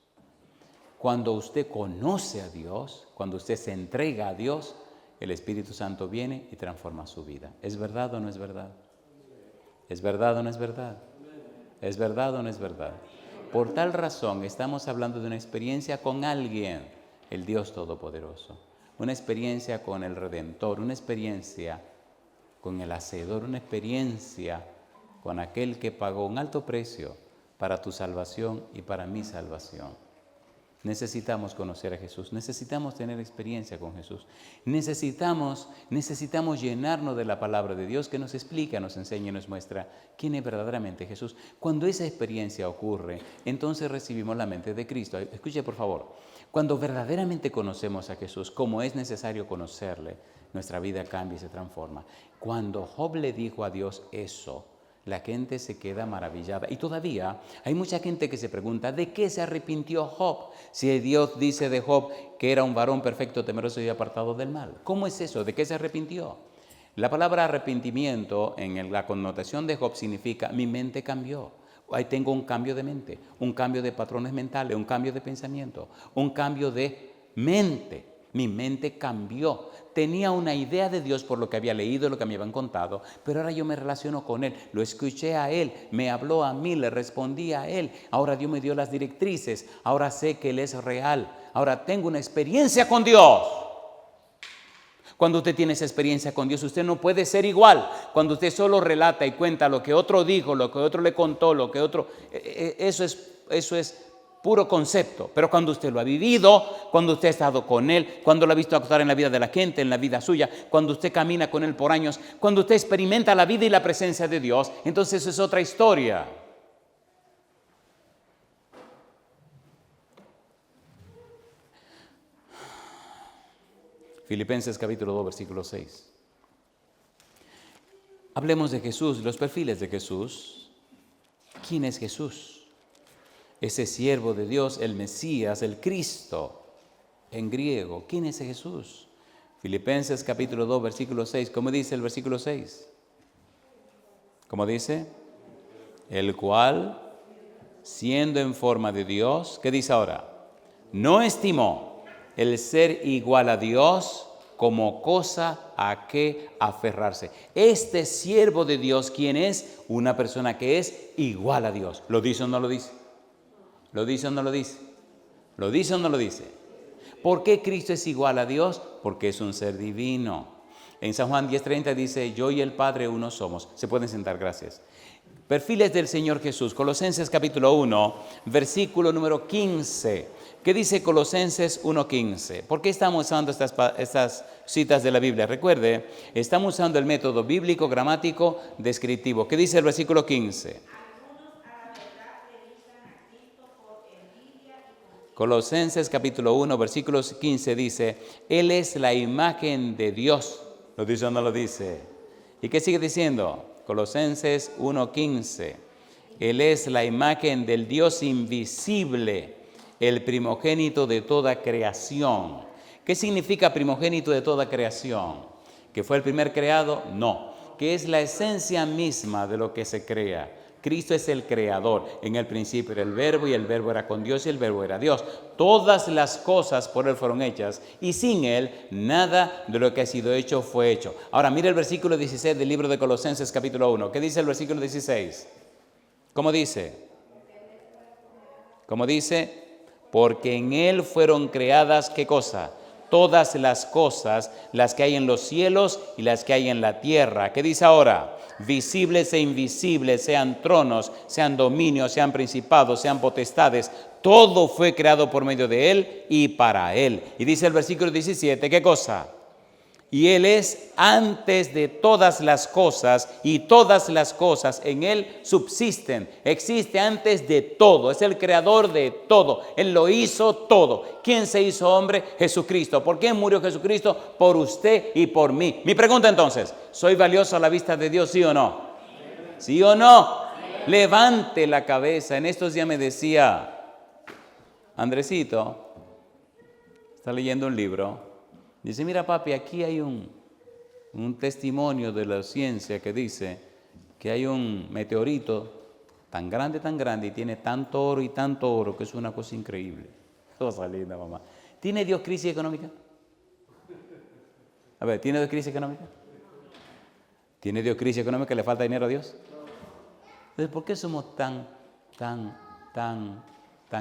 Cuando usted conoce a Dios, cuando usted se entrega a Dios, el Espíritu Santo viene y transforma su vida. ¿Es verdad o no es verdad? ¿Es verdad o no es verdad? ¿Es verdad o no es verdad? Por tal razón estamos hablando de una experiencia con alguien, el Dios Todopoderoso. Una experiencia con el Redentor, una experiencia con el Hacedor, una experiencia con aquel que pagó un alto precio para tu salvación y para mi salvación. Necesitamos conocer a Jesús, necesitamos tener experiencia con Jesús, necesitamos llenarnos de la palabra de Dios que nos explica, nos enseña y nos muestra quién es verdaderamente Jesús. Cuando esa experiencia ocurre, entonces recibimos la mente de Cristo. Escuche por favor, cuando verdaderamente conocemos a Jesús, como es necesario conocerle, nuestra vida cambia y se transforma. Cuando Job le dijo a Dios eso, la gente se queda maravillada. Y todavía hay mucha gente que se pregunta, ¿de qué se arrepintió Job? Si Dios dice de Job que era un varón perfecto, temeroso y apartado del mal. ¿Cómo es eso? ¿De qué se arrepintió? La palabra arrepentimiento en la connotación de Job significa mi mente cambió. Ahí tengo un cambio de mente, un cambio de patrones mentales, un cambio de pensamiento, un cambio de mente. Mi mente cambió. Tenía una idea de Dios por lo que había leído, lo que me habían contado, pero ahora yo me relaciono con Él, lo escuché a Él, me habló a mí, le respondí a Él. Ahora Dios me dio las directrices, ahora sé que Él es real, ahora tengo una experiencia con Dios. Cuando usted tiene esa experiencia con Dios, usted no puede ser igual. Cuando usted solo relata y cuenta lo que otro dijo, lo que otro le contó, lo que otro... Eso es puro concepto. Pero cuando usted lo ha vivido, cuando usted ha estado con Él, cuando lo ha visto actuar en la vida de la gente, en la vida suya, cuando usted camina con Él por años, cuando usted experimenta la vida y la presencia de Dios, entonces eso es otra historia. Filipenses capítulo 2, versículo 6. Hablemos de Jesús, los perfiles de Jesús. ¿Quién es Jesús? Ese siervo de Dios, el Mesías, el Cristo, en griego. ¿Quién es Jesús? Filipenses capítulo 2, versículo 6. ¿Cómo dice el versículo 6? ¿Cómo dice? El cual siendo en forma de Dios, ¿qué dice ahora? No estimó el ser igual a Dios como cosa a que aferrarse. Este siervo de Dios, ¿quién es? Una persona que es igual a Dios. ¿Lo dice o no lo dice? ¿Lo dice o no lo dice? ¿Lo dice o no lo dice? ¿Por qué Cristo es igual a Dios? Porque es un ser divino. En San Juan 10:30 dice, yo y el Padre uno somos. Se pueden sentar, gracias. Perfiles del Señor Jesús. Colosenses capítulo 1, versículo número 15. ¿Qué dice Colosenses 1:15? ¿Por qué estamos usando estas citas de la Biblia? Recuerde, estamos usando el método bíblico, gramático, descriptivo. ¿Qué dice el versículo 15? Colosenses capítulo 1, versículo 15 dice, Él es la imagen de Dios. ¿Lo dice o no lo dice? ¿Y qué sigue diciendo? Colosenses 1:15. Él es la imagen del Dios invisible, el primogénito de toda creación. ¿Qué significa primogénito de toda creación? ¿Que fue el primer creado? No. Que es la esencia misma de lo que se crea. Cristo es el creador. En el principio era el verbo y el verbo era con Dios y el verbo era Dios. Todas las cosas por Él fueron hechas y sin Él nada de lo que ha sido hecho fue hecho. Ahora mire el versículo 16 del libro de Colosenses capítulo 1. ¿Qué dice el versículo 16? ¿Cómo dice? ¿Cómo dice? Porque en Él fueron creadas, ¿qué cosa? Todas las cosas, las que hay en los cielos y las que hay en la tierra. ¿Qué dice ahora? Visibles e invisibles, sean tronos, sean dominios, sean principados, sean potestades. Todo fue creado por medio de Él y para Él. Y dice el versículo 17, ¿qué cosa? Y Él es antes de todas las cosas y todas las cosas en Él subsisten. Existe antes de todo, es el creador de todo. Él lo hizo todo. ¿Quién se hizo hombre? Jesucristo. ¿Por qué murió Jesucristo? Por usted y por mí. Mi pregunta entonces, ¿soy valioso a la vista de Dios, sí o no? ¿Sí o no? Levante la cabeza. En estos días me decía Andresito, está leyendo un libro. Dice, mira papi, aquí hay un testimonio de la ciencia que dice que hay un meteorito tan grande y tiene tanto oro que es una cosa increíble. Cosa linda, mamá. ¿Tiene Dios crisis económica? A ver, ¿tiene Dios crisis económica? ¿Tiene Dios crisis económica? ¿Le falta dinero a Dios? Entonces, ¿por qué somos tan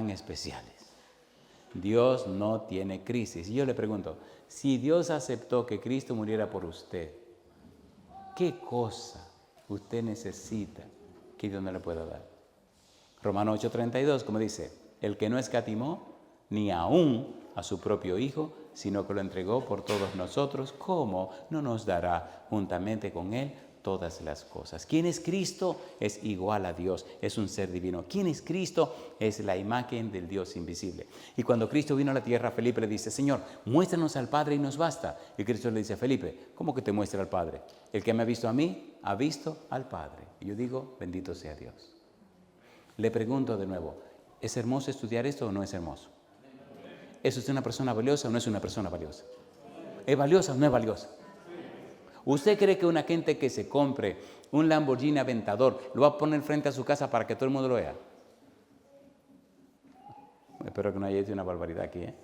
especiales? Dios no tiene crisis. Y yo le pregunto, si Dios aceptó que Cristo muriera por usted, ¿qué cosa usted necesita que Dios no le pueda dar? Romanos 8:32, como dice, el que no escatimó ni aún a su propio Hijo, sino que lo entregó por todos nosotros, ¿cómo no nos dará juntamente con Él todas las cosas? ¿Quién es Cristo? Es igual a Dios, es un ser divino. ¿Quién es Cristo? Es la imagen del Dios invisible. Y cuando Cristo vino a la tierra, Felipe le dice, Señor, muéstranos al Padre y nos basta. Y Cristo le dice, Felipe, ¿cómo que te muestra al Padre? El que me ha visto a mí, ha visto al Padre. Y yo digo, bendito sea Dios. Le pregunto de nuevo, ¿es hermoso estudiar esto o no es hermoso? ¿Es usted una persona valiosa o no es una persona valiosa? ¿Es valiosa o no es valiosa? ¿Usted cree que una gente que se compre un Lamborghini Aventador lo va a poner frente a su casa para que todo el mundo lo vea? Espero que no haya hecho una barbaridad aquí, ¿eh?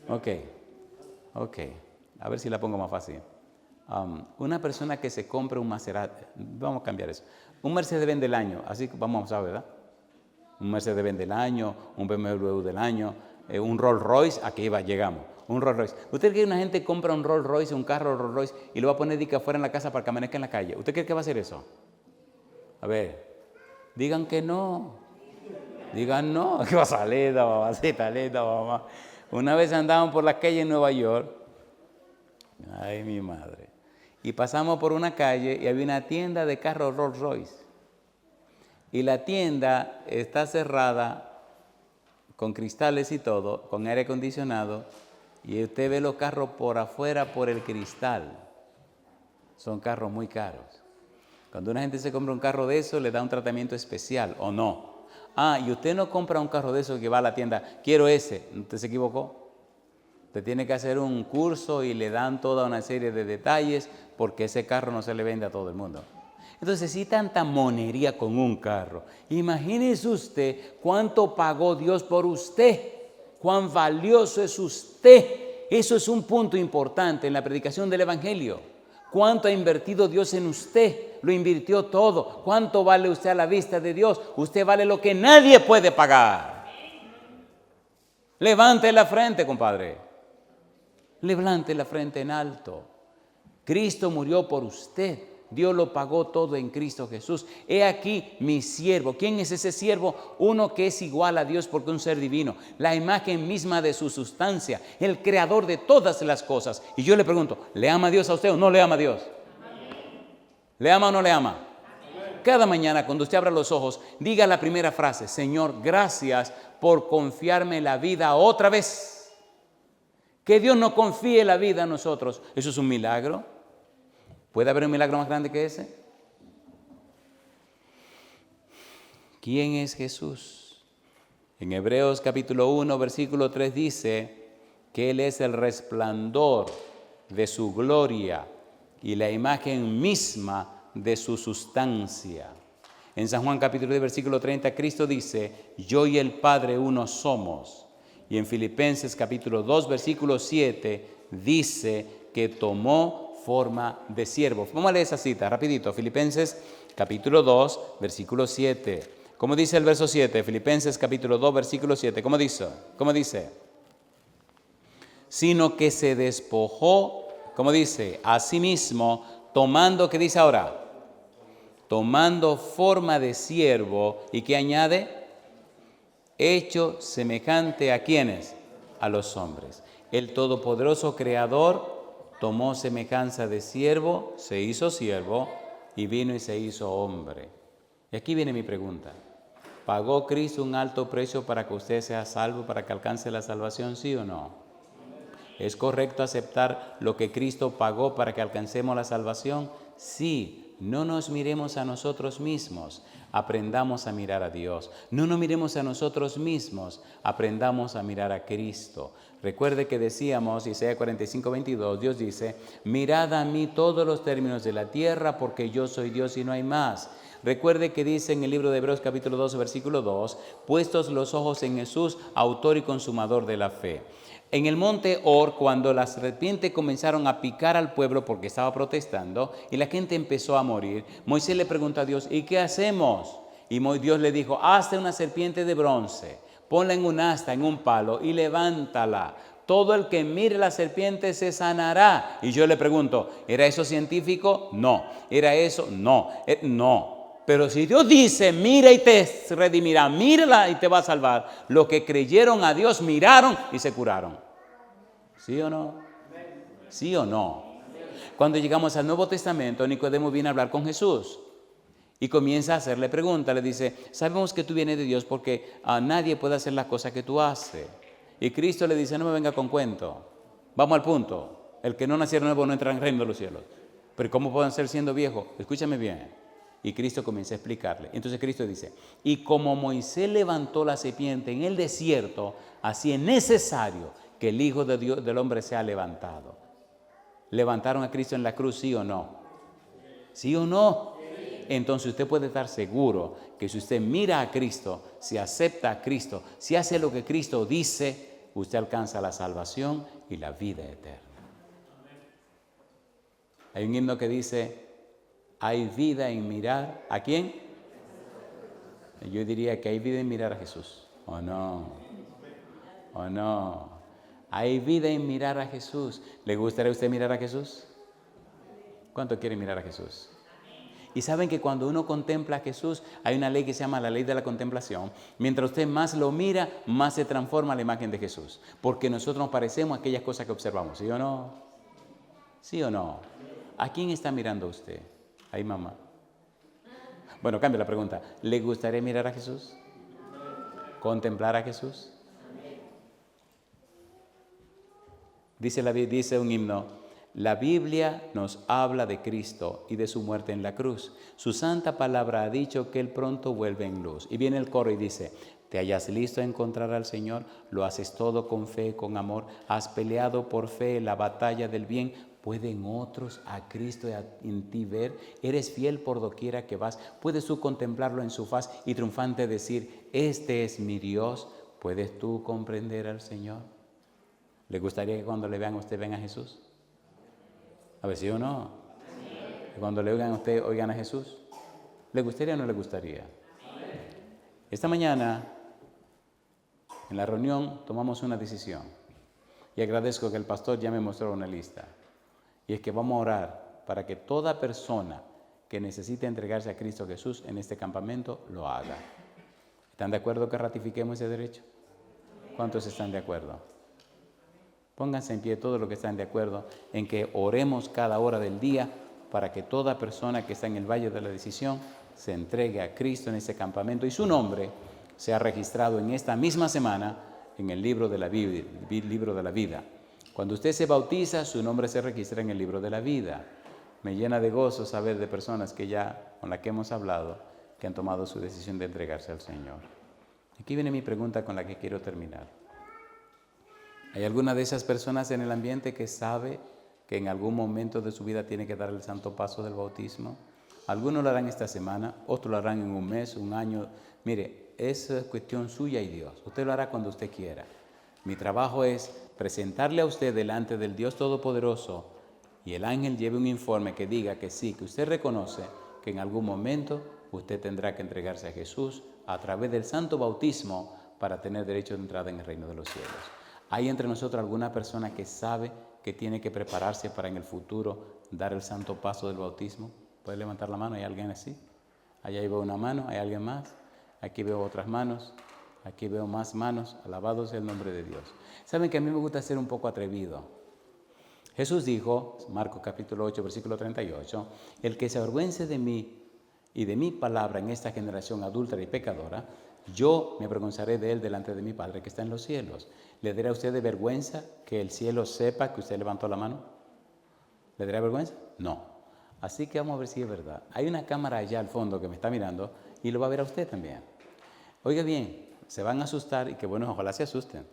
Ok. A ver si la pongo más fácil. Una persona que se compre un Maserati, vamos a cambiar eso. Un Mercedes-Benz del año, así que vamos a ver, ¿verdad? Un Mercedes-Benz del año, un BMW del año, un Rolls Royce, aquí llegamos. Un Rolls Royce. ¿Usted cree que una gente compra un Rolls Royce, un carro Rolls Royce y lo va a poner de que afuera en la casa para que amanezca en la calle? ¿Usted cree que va a hacer eso? A ver, digan que no. Digan no. ¿Qué va a salir, mamacita linda, mamá? Una vez andaban por la calle en Nueva York. Ay, mi madre. Y pasamos por una calle y había una tienda de carros Rolls Royce. Y la tienda está cerrada con cristales y todo, con aire acondicionado. Y usted ve los carros por afuera por el cristal. Son carros muy caros. Cuando una gente se compra un carro de eso, le da un tratamiento especial, ¿o no? Y usted no compra un carro de eso que va a la tienda, quiero ese. ¿Usted se equivocó? Usted tiene que hacer un curso y le dan toda una serie de detalles porque ese carro no se le vende a todo el mundo. Entonces, si tanta monería con un carro, imagínese usted cuánto pagó Dios por usted, cuán valioso es usted. Eso es un punto importante en la predicación del Evangelio. ¿Cuánto ha invertido Dios en usted? Lo invirtió todo. ¿Cuánto vale usted a la vista de Dios? Usted vale lo que nadie puede pagar. Levante la frente, compadre. Levante la frente en alto. Cristo murió por usted. Dios lo pagó todo en Cristo Jesús. He aquí mi siervo. ¿Quién es ese siervo? Uno que es igual a Dios porque es un ser divino. La imagen misma de su sustancia. El creador de todas las cosas. Y yo le pregunto, ¿le ama a Dios a usted o no le ama a Dios? ¿Le ama o no le ama? Cada mañana cuando usted abra los ojos, diga la primera frase: Señor, gracias por confiarme la vida otra vez. Que Dios nos confíe la vida a nosotros. ¿Eso es un milagro? ¿Puede haber un milagro más grande que ese? ¿Quién es Jesús? En Hebreos capítulo 1, versículo 3 dice que Él es el resplandor de su gloria y la imagen misma de su sustancia. En San Juan capítulo 10, versículo 30, Cristo dice: yo y el Padre uno somos. Y en Filipenses capítulo 2, versículo 7, dice que tomó forma de siervo. Vamos a leer esa cita rapidito. Filipenses capítulo 2, versículo 7. ¿Cómo dice el verso 7? Filipenses capítulo 2, versículo 7. ¿Cómo dice? ¿Cómo dice? Sino que se despojó, ¿cómo dice? A sí mismo, tomando, ¿qué dice ahora? Tomando forma de siervo. ¿Y qué añade? Hecho semejante a ¿quiénes? A los hombres. El todopoderoso creador tomó semejanza de siervo, se hizo siervo y vino y se hizo hombre. Y aquí viene mi pregunta. ¿Pagó Cristo un alto precio para que usted sea salvo, para que alcance la salvación, sí o no? ¿Es correcto aceptar lo que Cristo pagó para que alcancemos la salvación? Sí. No nos miremos a nosotros mismos, aprendamos a mirar a Dios. No nos miremos a nosotros mismos, aprendamos a mirar a Cristo. Recuerde que decíamos, Isaías 45, 22, Dios dice: mirad a mí todos los términos de la tierra, porque yo soy Dios y no hay más. Recuerde que dice en el libro de Hebreos capítulo 12, versículo 2, puestos los ojos en Jesús, autor y consumador de la fe. En el monte Or, cuando las serpientes comenzaron a picar al pueblo porque estaba protestando y la gente empezó a morir, Moisés le preguntó a Dios: ¿y qué hacemos? Y Dios le dijo: hazte una serpiente de bronce, ponla en un asta, en un palo y levántala. Todo el que mire la serpiente se sanará. Y yo le pregunto, ¿era eso científico? No. ¿Era eso? No. No. Pero si Dios dice: mira y te redimirá, mírala y te va a salvar, los que creyeron a Dios miraron y se curaron. ¿Sí o no? ¿Sí o no? Cuando llegamos al Nuevo Testamento, Nicodemo viene a hablar con Jesús y comienza a hacerle preguntas. Le dice: sabemos que tú vienes de Dios porque nadie puede hacer las cosas que tú haces. Y Cristo le dice: no me venga con cuento, vamos al punto. El que no naciera nuevo no entra en el reino de los cielos. Pero ¿cómo pueden ser siendo viejos? Escúchame bien. Y Cristo comienza a explicarle. Entonces Cristo dice: y como Moisés levantó la serpiente en el desierto, así es necesario que el Hijo de Dios, del hombre sea levantado. ¿Levantaron a Cristo en la cruz, sí o no? ¿Sí o no? Entonces usted puede estar seguro que si usted mira a Cristo, si acepta a Cristo, si hace lo que Cristo dice, usted alcanza la salvación y la vida eterna. Hay un himno que dice: hay vida en mirar, ¿a quién? Yo diría que hay vida en mirar a Jesús. ¿O no? ¿O no? Hay vida en mirar a Jesús. ¿Le gustaría a usted mirar a Jesús? ¿Cuánto quiere mirar a Jesús? Y saben que cuando uno contempla a Jesús, hay una ley que se llama la ley de la contemplación. Mientras usted más lo mira, más se transforma la imagen de Jesús. Porque nosotros nos parecemos a aquellas cosas que observamos. ¿Sí o no? ¿Sí o no? ¿A quién está mirando usted? Ahí, mamá. Bueno, cambia la pregunta. ¿Le gustaría mirar a Jesús? ¿Contemplar a Jesús? Dice un himno: la Biblia nos habla de Cristo y de su muerte en la cruz. Su santa palabra ha dicho que Él pronto vuelve en luz. Y viene el coro y dice: ¿te hallas listo a encontrar al Señor? Lo haces todo con fe, con amor. Has peleado por fe la batalla del bien. ¿Pueden otros a Cristo en ti ver? ¿Eres fiel por doquiera que vas? ¿Puedes tú contemplarlo en su faz y triunfante decir, este es mi Dios? ¿Puedes tú comprender al Señor? ¿Le gustaría que cuando le vean a usted vean a Jesús? A ver, ¿sí o no? Que cuando le oigan a usted, oigan a Jesús. ¿Le gustaría o no le gustaría? Esta mañana, en la reunión, tomamos una decisión. Y agradezco que el pastor ya me mostró una lista. Y es que vamos a orar para que toda persona que necesite entregarse a Cristo Jesús en este campamento lo haga. ¿Están de acuerdo que ratifiquemos ese derecho? ¿Cuántos están de acuerdo? Pónganse en pie todos los que están de acuerdo en que oremos cada hora del día para que toda persona que está en el Valle de la Decisión se entregue a Cristo en ese campamento y su nombre sea registrado en esta misma semana en el libro de la vida. Cuando usted se bautiza, su nombre se registra en el libro de la vida. Me llena de gozo saber de personas con las que hemos hablado, que han tomado su decisión de entregarse al Señor. Aquí viene mi pregunta con la que quiero terminar. ¿Hay alguna de esas personas en el ambiente que sabe que en algún momento de su vida tiene que dar el santo paso del bautismo? Algunos lo harán esta semana, otros lo harán en un mes, un año. Mire, es cuestión suya y Dios. Usted lo hará cuando usted quiera. Mi trabajo es presentarle a usted delante del Dios Todopoderoso y el ángel lleve un informe que diga que sí, que usted reconoce que en algún momento usted tendrá que entregarse a Jesús a través del santo bautismo para tener derecho de entrada en el reino de los cielos. ¿Hay entre nosotros alguna persona que sabe que tiene que prepararse para en el futuro dar el santo paso del bautismo? ¿Puede levantar la mano? ¿Hay alguien así? Allá veo una mano, ¿hay alguien más? Aquí veo otras manos, aquí veo más manos. Alabado sea el nombre de Dios. Saben que a mí me gusta ser un poco atrevido. Jesús dijo, Marcos capítulo 8, versículo 38, el que se avergüence de mí y de mi palabra en esta generación adúltera y pecadora, yo me avergonzaré de él delante de mi Padre que está en los cielos. ¿Le dará a usted de vergüenza que el cielo sepa que usted levantó la mano? ¿Le dará vergüenza? No. Así que vamos a ver si es verdad. Hay una cámara allá al fondo que me está mirando y lo va a ver a usted también. Oiga bien, se van a asustar y que bueno, ojalá se asusten.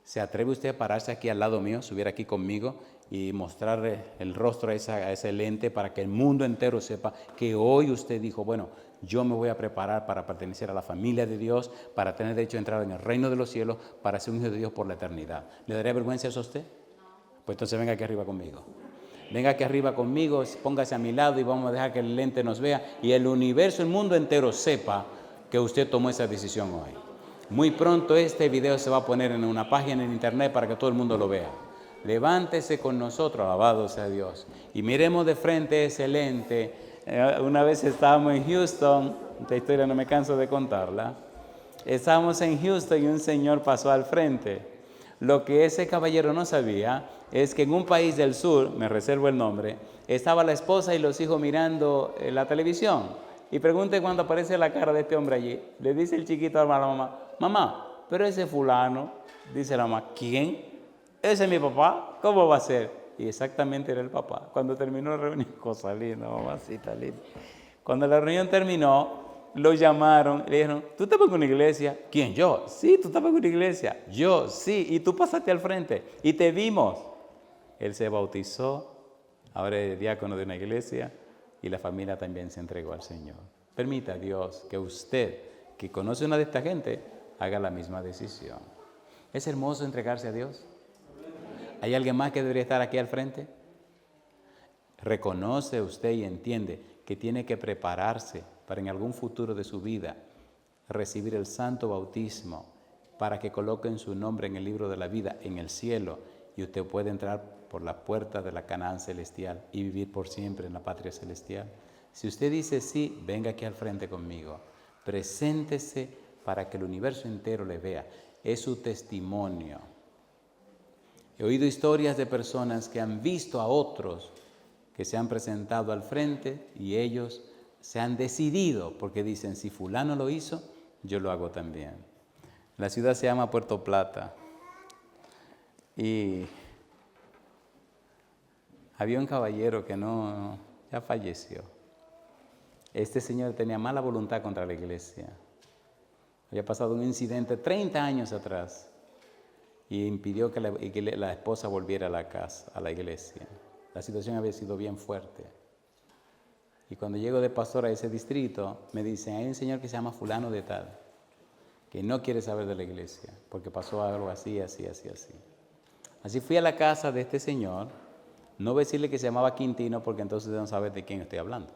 ¿Se atreve usted a pararse aquí al lado mío, subir aquí conmigo y mostrarle el rostro a ese lente para que el mundo entero sepa que hoy usted dijo, bueno, yo me voy a preparar para pertenecer a la familia de Dios, para tener derecho a entrar en el reino de los cielos, para ser un hijo de Dios por la eternidad? ¿Le daría vergüenza eso a usted? Pues entonces venga aquí arriba conmigo. Venga aquí arriba conmigo, póngase a mi lado y vamos a dejar que el lente nos vea y el universo, el mundo entero sepa que usted tomó esa decisión hoy. Muy pronto este video se va a poner en una página en internet para que todo el mundo lo vea. Levántese con nosotros, alabado sea Dios, y miremos de frente ese lente. Una vez estábamos en Houston, esta historia no me canso de contarla. Estábamos en Houston y un señor pasó al frente. Lo que ese caballero no sabía es que en un país del sur, me reservo el nombre, estaba la esposa y los hijos mirando la televisión. Y pregunte cuando aparece la cara de este hombre allí. Le dice el chiquito a la mamá, mamá, pero ese fulano. Dice la mamá, ¿quién? Ese es mi papá. ¿Cómo va a ser? Y exactamente era el papá. Cuando terminó la reunión, cosa linda, mamacita linda. Cuando la reunión terminó, lo llamaron y le dijeron, ¿tú estabas en una iglesia? ¿Quién? Yo. Sí, tú estabas en una iglesia. Yo, sí. Y tú pasaste al frente y te vimos. Él se bautizó, ahora es diácono de una iglesia y la familia también se entregó al Señor. Permita a Dios que usted, que conoce una de esta gente, haga la misma decisión. ¿Es hermoso entregarse a Dios? ¿Hay alguien más que debería estar aquí al frente? ¿Reconoce usted y entiende que tiene que prepararse para en algún futuro de su vida recibir el santo bautismo para que coloquen su nombre en el libro de la vida en el cielo y usted puede entrar por la puerta de la Canaán celestial y vivir por siempre en la patria celestial? Si usted dice sí, venga aquí al frente conmigo. Preséntese para que el universo entero le vea. Es su testimonio. He oído historias de personas que han visto a otros que se han presentado al frente y ellos se han decidido porque dicen, si fulano lo hizo, yo lo hago también. La ciudad se llama Puerto Plata y había un caballero que ya falleció. Este señor tenía mala voluntad contra la iglesia. Había pasado un incidente 30 años atrás y impidió que la esposa volviera a la casa, a la iglesia. La situación había sido bien fuerte. Y cuando llego de pastor a ese distrito, me dicen, hay un señor que se llama fulano de tal, que no quiere saber de la iglesia, porque pasó algo así, así, así, así. Así fui a la casa de este señor, no voy a decirle que se llamaba Quintino, porque entonces no sabe de quién estoy hablando.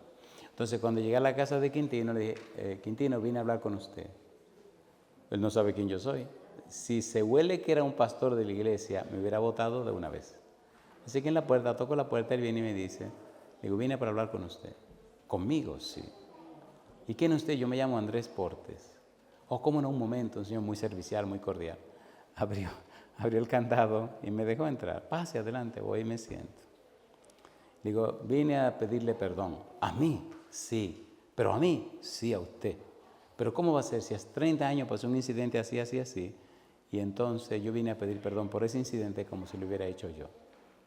Entonces cuando llegué a la casa de Quintino, le dije, Quintino, vine a hablar con usted. Él no sabe quién yo soy. Si se huele que era un pastor de la iglesia, me hubiera votado de una vez. Así que en la puerta, toco la puerta, él viene y me dice, le digo, vine para hablar con usted. ¿Conmigo? Sí. ¿Y quién es usted? Yo me llamo Andrés Portes. Oh, cómo no, un momento, un señor muy servicial, muy cordial. Abrió el candado y me dejó entrar. Pase adelante, voy y me siento. Digo, vine a pedirle perdón. ¿A mí? Sí. ¿Pero a mí? Sí, a usted. ¿Pero cómo va a ser si hace 30 años pasó un incidente así, así, así? Y entonces yo vine a pedir perdón por ese incidente como si lo hubiera hecho yo.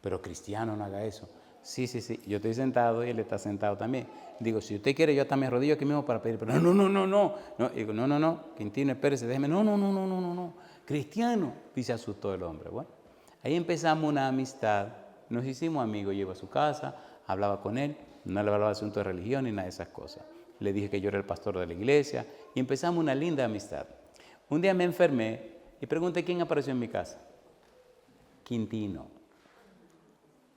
Pero cristiano, no haga eso. Sí, sí, sí. Yo estoy sentado y él está sentado también. Digo, si usted quiere, yo hasta me arrodillo aquí mismo para pedir perdón. No. Digo, no. Quintino, espérese, déjeme. No. Cristiano. Y se asustó el hombre. Bueno, ahí empezamos una amistad. Nos hicimos amigos. Yo iba a su casa, hablaba con él. No le hablaba de asuntos de religión ni nada de esas cosas. Le dije que yo era el pastor de la iglesia. Y empezamos una linda amistad. Un día me enfermé y pregunté quién apareció en mi casa. Quintino.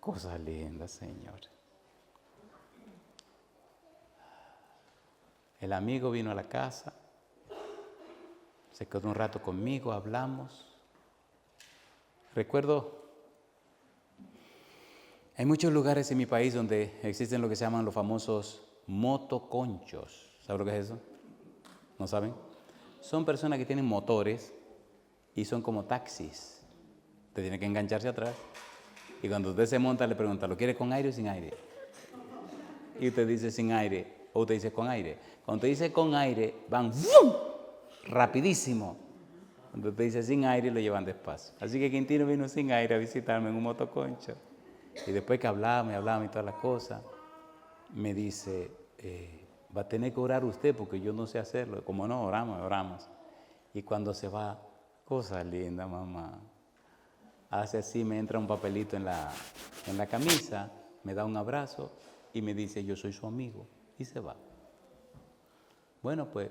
Cosa linda, Señor. El amigo vino a la casa, se quedó un rato conmigo, hablamos. Recuerdo, hay muchos lugares en mi país donde existen lo que se llaman los famosos motoconchos. ¿Saben lo que es eso? ¿No saben? Son personas que tienen motores y son como taxis. Usted tiene que engancharse atrás. Y cuando usted se monta, le pregunta, ¿lo quiere con aire o sin aire? Y usted dice sin aire, o usted dice con aire. Cuando usted dice con aire, van ¡vum! Rapidísimo. Cuando usted dice sin aire, lo llevan despacio. Así que Quintino vino sin aire a visitarme en un motoconcho. Y después que hablamos y todas las cosas, me dice, va a tener que orar usted porque yo no sé hacerlo. Como no, oramos. Y cuando se va, cosa linda, mamá. Hace así, me entra un papelito en la camisa, me da un abrazo y me dice, yo soy su amigo, y se va. Bueno, pues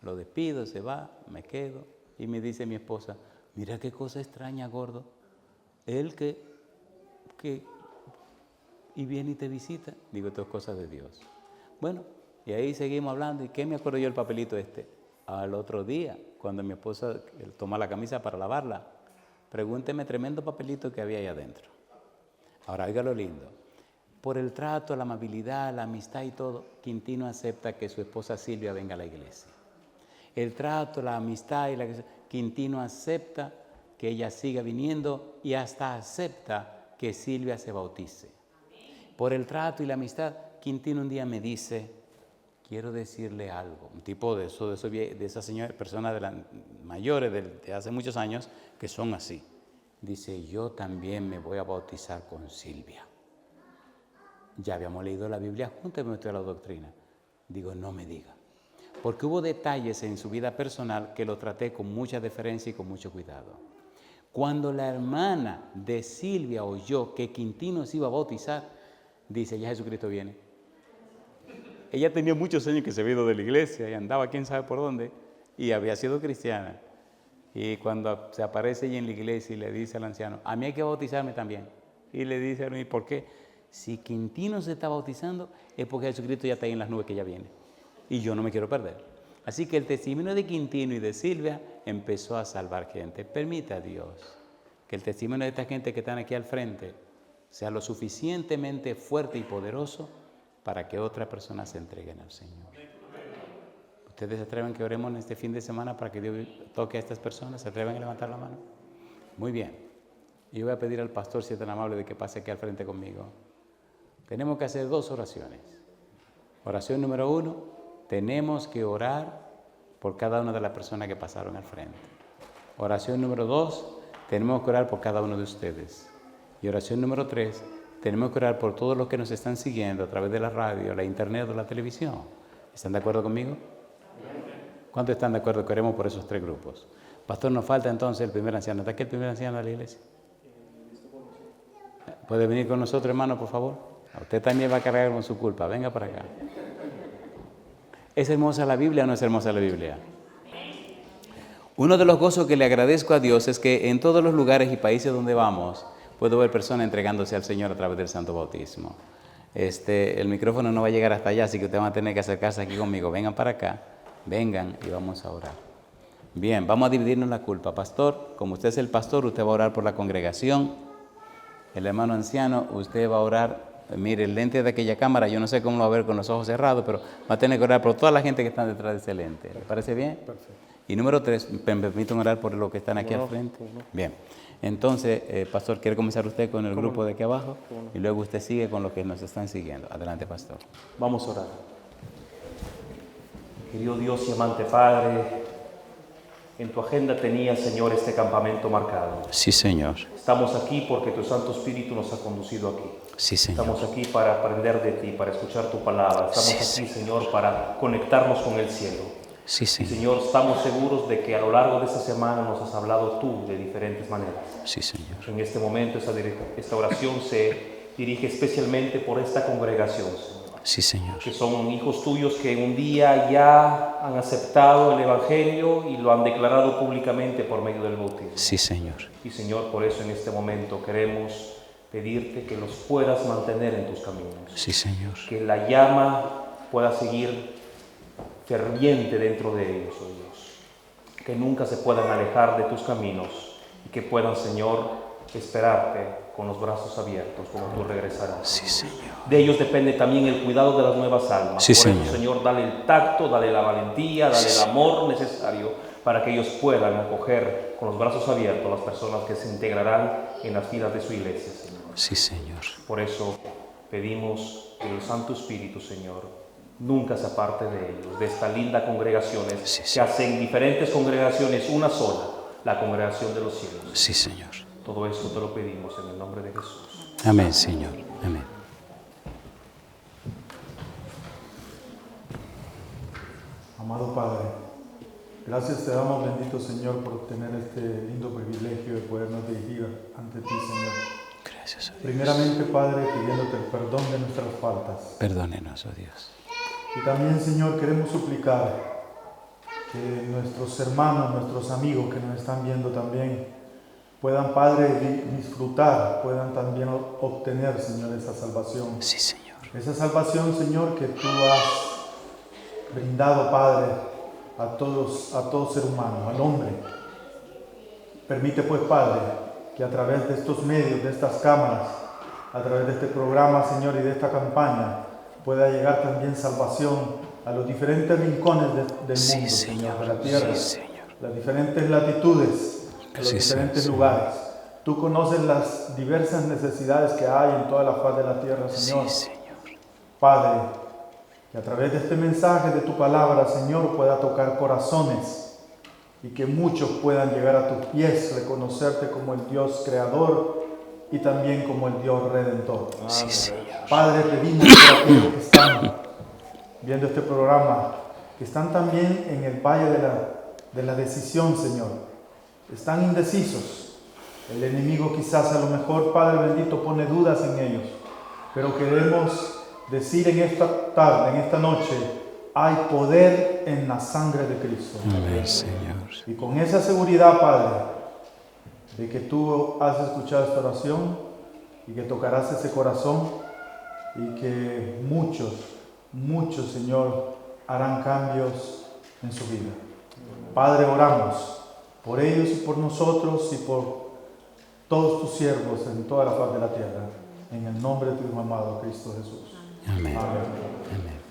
lo despido, se va, me quedo, y me dice mi esposa, mira qué cosa extraña, gordo, él que y viene y te visita. Digo, esto es cosa de Dios. Bueno, y ahí seguimos hablando, ¿y qué me acuerdo yo el papelito este? Al otro día, cuando mi esposa toma la camisa para lavarla, pregúnteme tremendo papelito que había ahí adentro. Ahora, oiga lo lindo. Por el trato, la amabilidad, la amistad y todo, Quintino acepta que su esposa Silvia venga a la iglesia. El trato, la amistad y Quintino acepta que ella siga viniendo y hasta acepta que Silvia se bautice. Por el trato y la amistad, Quintino un día me dice, quiero decirle algo. Un tipo de esas señoras, personas mayores de hace muchos años que son así. Dice, yo también me voy a bautizar con Silvia. Ya habíamos leído la Biblia juntos y hemos estudiado la doctrina. Digo, no me diga. Porque hubo detalles en su vida personal que lo traté con mucha deferencia y con mucho cuidado. Cuando la hermana de Silvia oyó que Quintino se iba a bautizar, dice, ya Jesucristo viene. Ella tenía muchos años que se había ido de la iglesia y andaba quién sabe por dónde y había sido cristiana. Y cuando se aparece ella en la iglesia y le dice al anciano, a mí hay que bautizarme también. Y le dice a mí, ¿por qué? Si Quintino se está bautizando es porque Jesucristo ya está ahí en las nubes que ya viene. Y yo no me quiero perder. Así que el testimonio de Quintino y de Silvia empezó a salvar gente. Permita a Dios que el testimonio de esta gente que están aquí al frente sea lo suficientemente fuerte y poderoso para que otras personas se entreguen al Señor. ¿Ustedes se atreven que oremos en este fin de semana para que Dios toque a estas personas? ¿Se atreven a levantar la mano? Muy bien. Yo voy a pedir al pastor, si es tan amable, de que pase aquí al frente conmigo. Tenemos que hacer 2 oraciones. Oración número 1, tenemos que orar por cada una de las personas que pasaron al frente. Oración número 2, tenemos que orar por cada uno de ustedes. Y oración número 3, tenemos que orar por todos los que nos están siguiendo a través de la radio, la internet o la televisión. ¿Están de acuerdo conmigo? ¿Cuántos están de acuerdo que oremos por esos 3 grupos? Pastor, nos falta entonces el primer anciano. ¿Está aquí el primer anciano de la iglesia? ¿Puede venir con nosotros, hermano, por favor? Usted también va a cargar con su culpa. Venga para acá. ¿Es hermosa la Biblia o no es hermosa la Biblia? Uno de los gozos que le agradezco a Dios es que en todos los lugares y países donde vamos, puedo ver personas entregándose al Señor a través del santo bautismo. El micrófono no va a llegar hasta allá, así que ustedes van a tener que acercarse aquí conmigo. Vengan para acá, vengan y vamos a orar. Bien, vamos a dividirnos la culpa. Pastor, como usted es el pastor, usted va a orar por la congregación. El hermano anciano, usted va a orar. Mire, el lente de aquella cámara, yo no sé cómo lo va a ver con los ojos cerrados, pero va a tener que orar por toda la gente que está detrás de ese lente. ¿Le parece bien? Perfecto. Y número 3, me permiten orar por los que están aquí al frente. Bien. Entonces, pastor, ¿quiere comenzar usted con el grupo de aquí abajo? Y luego usted sigue con los que nos están siguiendo. Adelante, pastor. Vamos a orar. Querido Dios y amante Padre, en tu agenda tenía, Señor, este campamento marcado. Sí, Señor. Estamos aquí porque tu Santo Espíritu nos ha conducido aquí. Sí, Señor. Estamos aquí para aprender de ti, para escuchar tu palabra. Estamos aquí, Señor, para conectarnos con el cielo. Sí, Señor. Y, Señor, estamos seguros de que a lo largo de esta semana nos has hablado tú de diferentes maneras. Sí, Señor. En este momento esta oración se dirige especialmente por esta congregación, Señor. Sí, Señor. Que son hijos tuyos que un día ya han aceptado el Evangelio y lo han declarado públicamente por medio del bautismo. Sí, Señor. Y, Señor, por eso en este momento queremos pedirte que los puedas mantener en tus caminos. Sí, Señor. Que la llama pueda seguir ferviente dentro de ellos, oh Dios. Que nunca se puedan alejar de tus caminos y que puedan, Señor, esperarte con los brazos abiertos cuando tú regresarás. Sí, Señor. De ellos depende también el cuidado de las nuevas almas. Sí, por Señor. eso, Señor, dale el tacto, dale la valentía, dale el amor necesario para que ellos puedan acoger con los brazos abiertos a las personas que se integrarán en las filas de su iglesia, Señor. Sí, Señor. Por eso pedimos que el Santo Espíritu, Señor, nunca se aparte de ellos, de esta linda congregación, que hacen diferentes congregaciones una sola, la congregación de los cielos. Sí, Señor. Todo esto te lo pedimos en el nombre de Jesús. Amén, Señor. Amén. Amado Padre, gracias te damos, bendito Señor, por tener este lindo privilegio de podernos dirigir ante ti, Señor. Gracias a Dios. Primeramente, Padre, pidiéndote el perdón de nuestras faltas. Perdónenos, oh Dios. Y también, Señor, queremos suplicar que nuestros hermanos, nuestros amigos que nos están viendo también, puedan, Padre, disfrutar, puedan también obtener, Señor, esa salvación. Sí, Señor. Esa salvación, Señor, que tú has brindado, Padre, a todo ser humano, al hombre. Permite, pues, Padre, que a través de estos medios, de estas cámaras, a través de este programa, Señor, y de esta campaña, pueda llegar también salvación a los diferentes rincones del mundo, Señor, de la tierra, las diferentes latitudes, los diferentes lugares. Tú conoces las diversas necesidades que hay en toda la faz de la tierra, Señor. Padre, que a través de este mensaje de tu palabra, Señor, pueda tocar corazones y que muchos puedan llegar a tus pies, reconocerte como el Dios creador y también como el Dios redentor. Sí, Señor. Padre, pedimos por aquellos que están viendo este programa, que están también en el valle de la decisión, Señor. Están indecisos. El enemigo quizás a lo mejor, Padre bendito, pone dudas en ellos. Pero queremos decir en esta tarde, en esta noche, hay poder en la sangre de Cristo. Amén, Señor. Y con esa seguridad, Padre, de que tú has escuchado esta oración y que tocarás ese corazón y que muchos, Señor, harán cambios en su vida. Padre, oramos por ellos y por nosotros y por todos tus siervos en toda la faz de la tierra. En el nombre de tu Hijo amado, Cristo Jesús. Amén. Amén.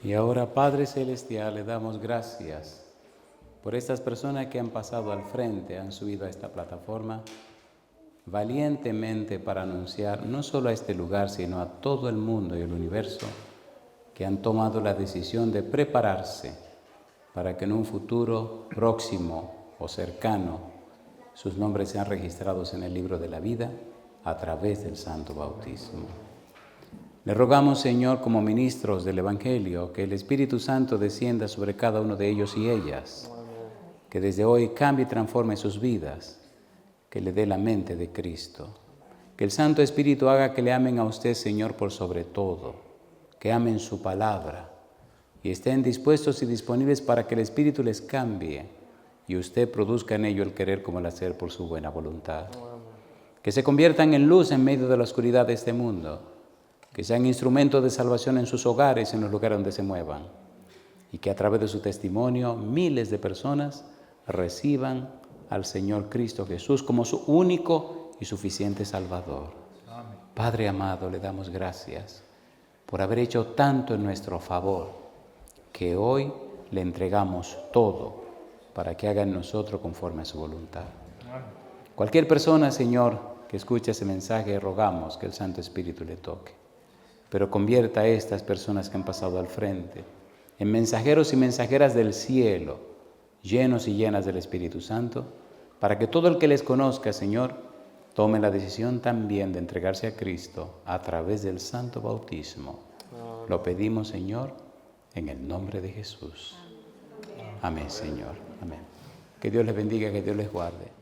Y ahora, Padre Celestial, le damos gracias por estas personas que han pasado al frente, han subido a esta plataforma valientemente para anunciar no solo a este lugar, sino a todo el mundo y el universo, que han tomado la decisión de prepararse para que en un futuro próximo o cercano sus nombres sean registrados en el libro de la vida a través del santo bautismo. Le rogamos, Señor, como ministros del Evangelio, que el Espíritu Santo descienda sobre cada uno de ellos y ellas, que desde hoy cambie y transforme sus vidas, que le dé la mente de Cristo. Que el Santo Espíritu haga que le amen a usted, Señor, por sobre todo, que amen su palabra y estén dispuestos y disponibles para que el Espíritu les cambie y usted produzca en ello el querer como el hacer por su buena voluntad. Que se conviertan en luz en medio de la oscuridad de este mundo, que sean instrumentos de salvación en sus hogares, en los lugares donde se muevan, y que a través de su testimonio miles de personas reciban al Señor Cristo Jesús como su único y suficiente Salvador. Amén. Padre amado, le damos gracias por haber hecho tanto en nuestro favor, que hoy le entregamos todo para que haga en nosotros conforme a su voluntad. Amén. Cualquier persona, Señor, que escuche ese mensaje, rogamos que el Santo Espíritu le toque, pero convierta a estas personas que han pasado al frente en mensajeros y mensajeras del cielo, llenos y llenas del Espíritu Santo, para que todo el que les conozca, Señor, tome la decisión también de entregarse a Cristo a través del santo bautismo. Lo pedimos, Señor, en el nombre de Jesús. Amén, Señor. Amén. Que Dios les bendiga, que Dios les guarde.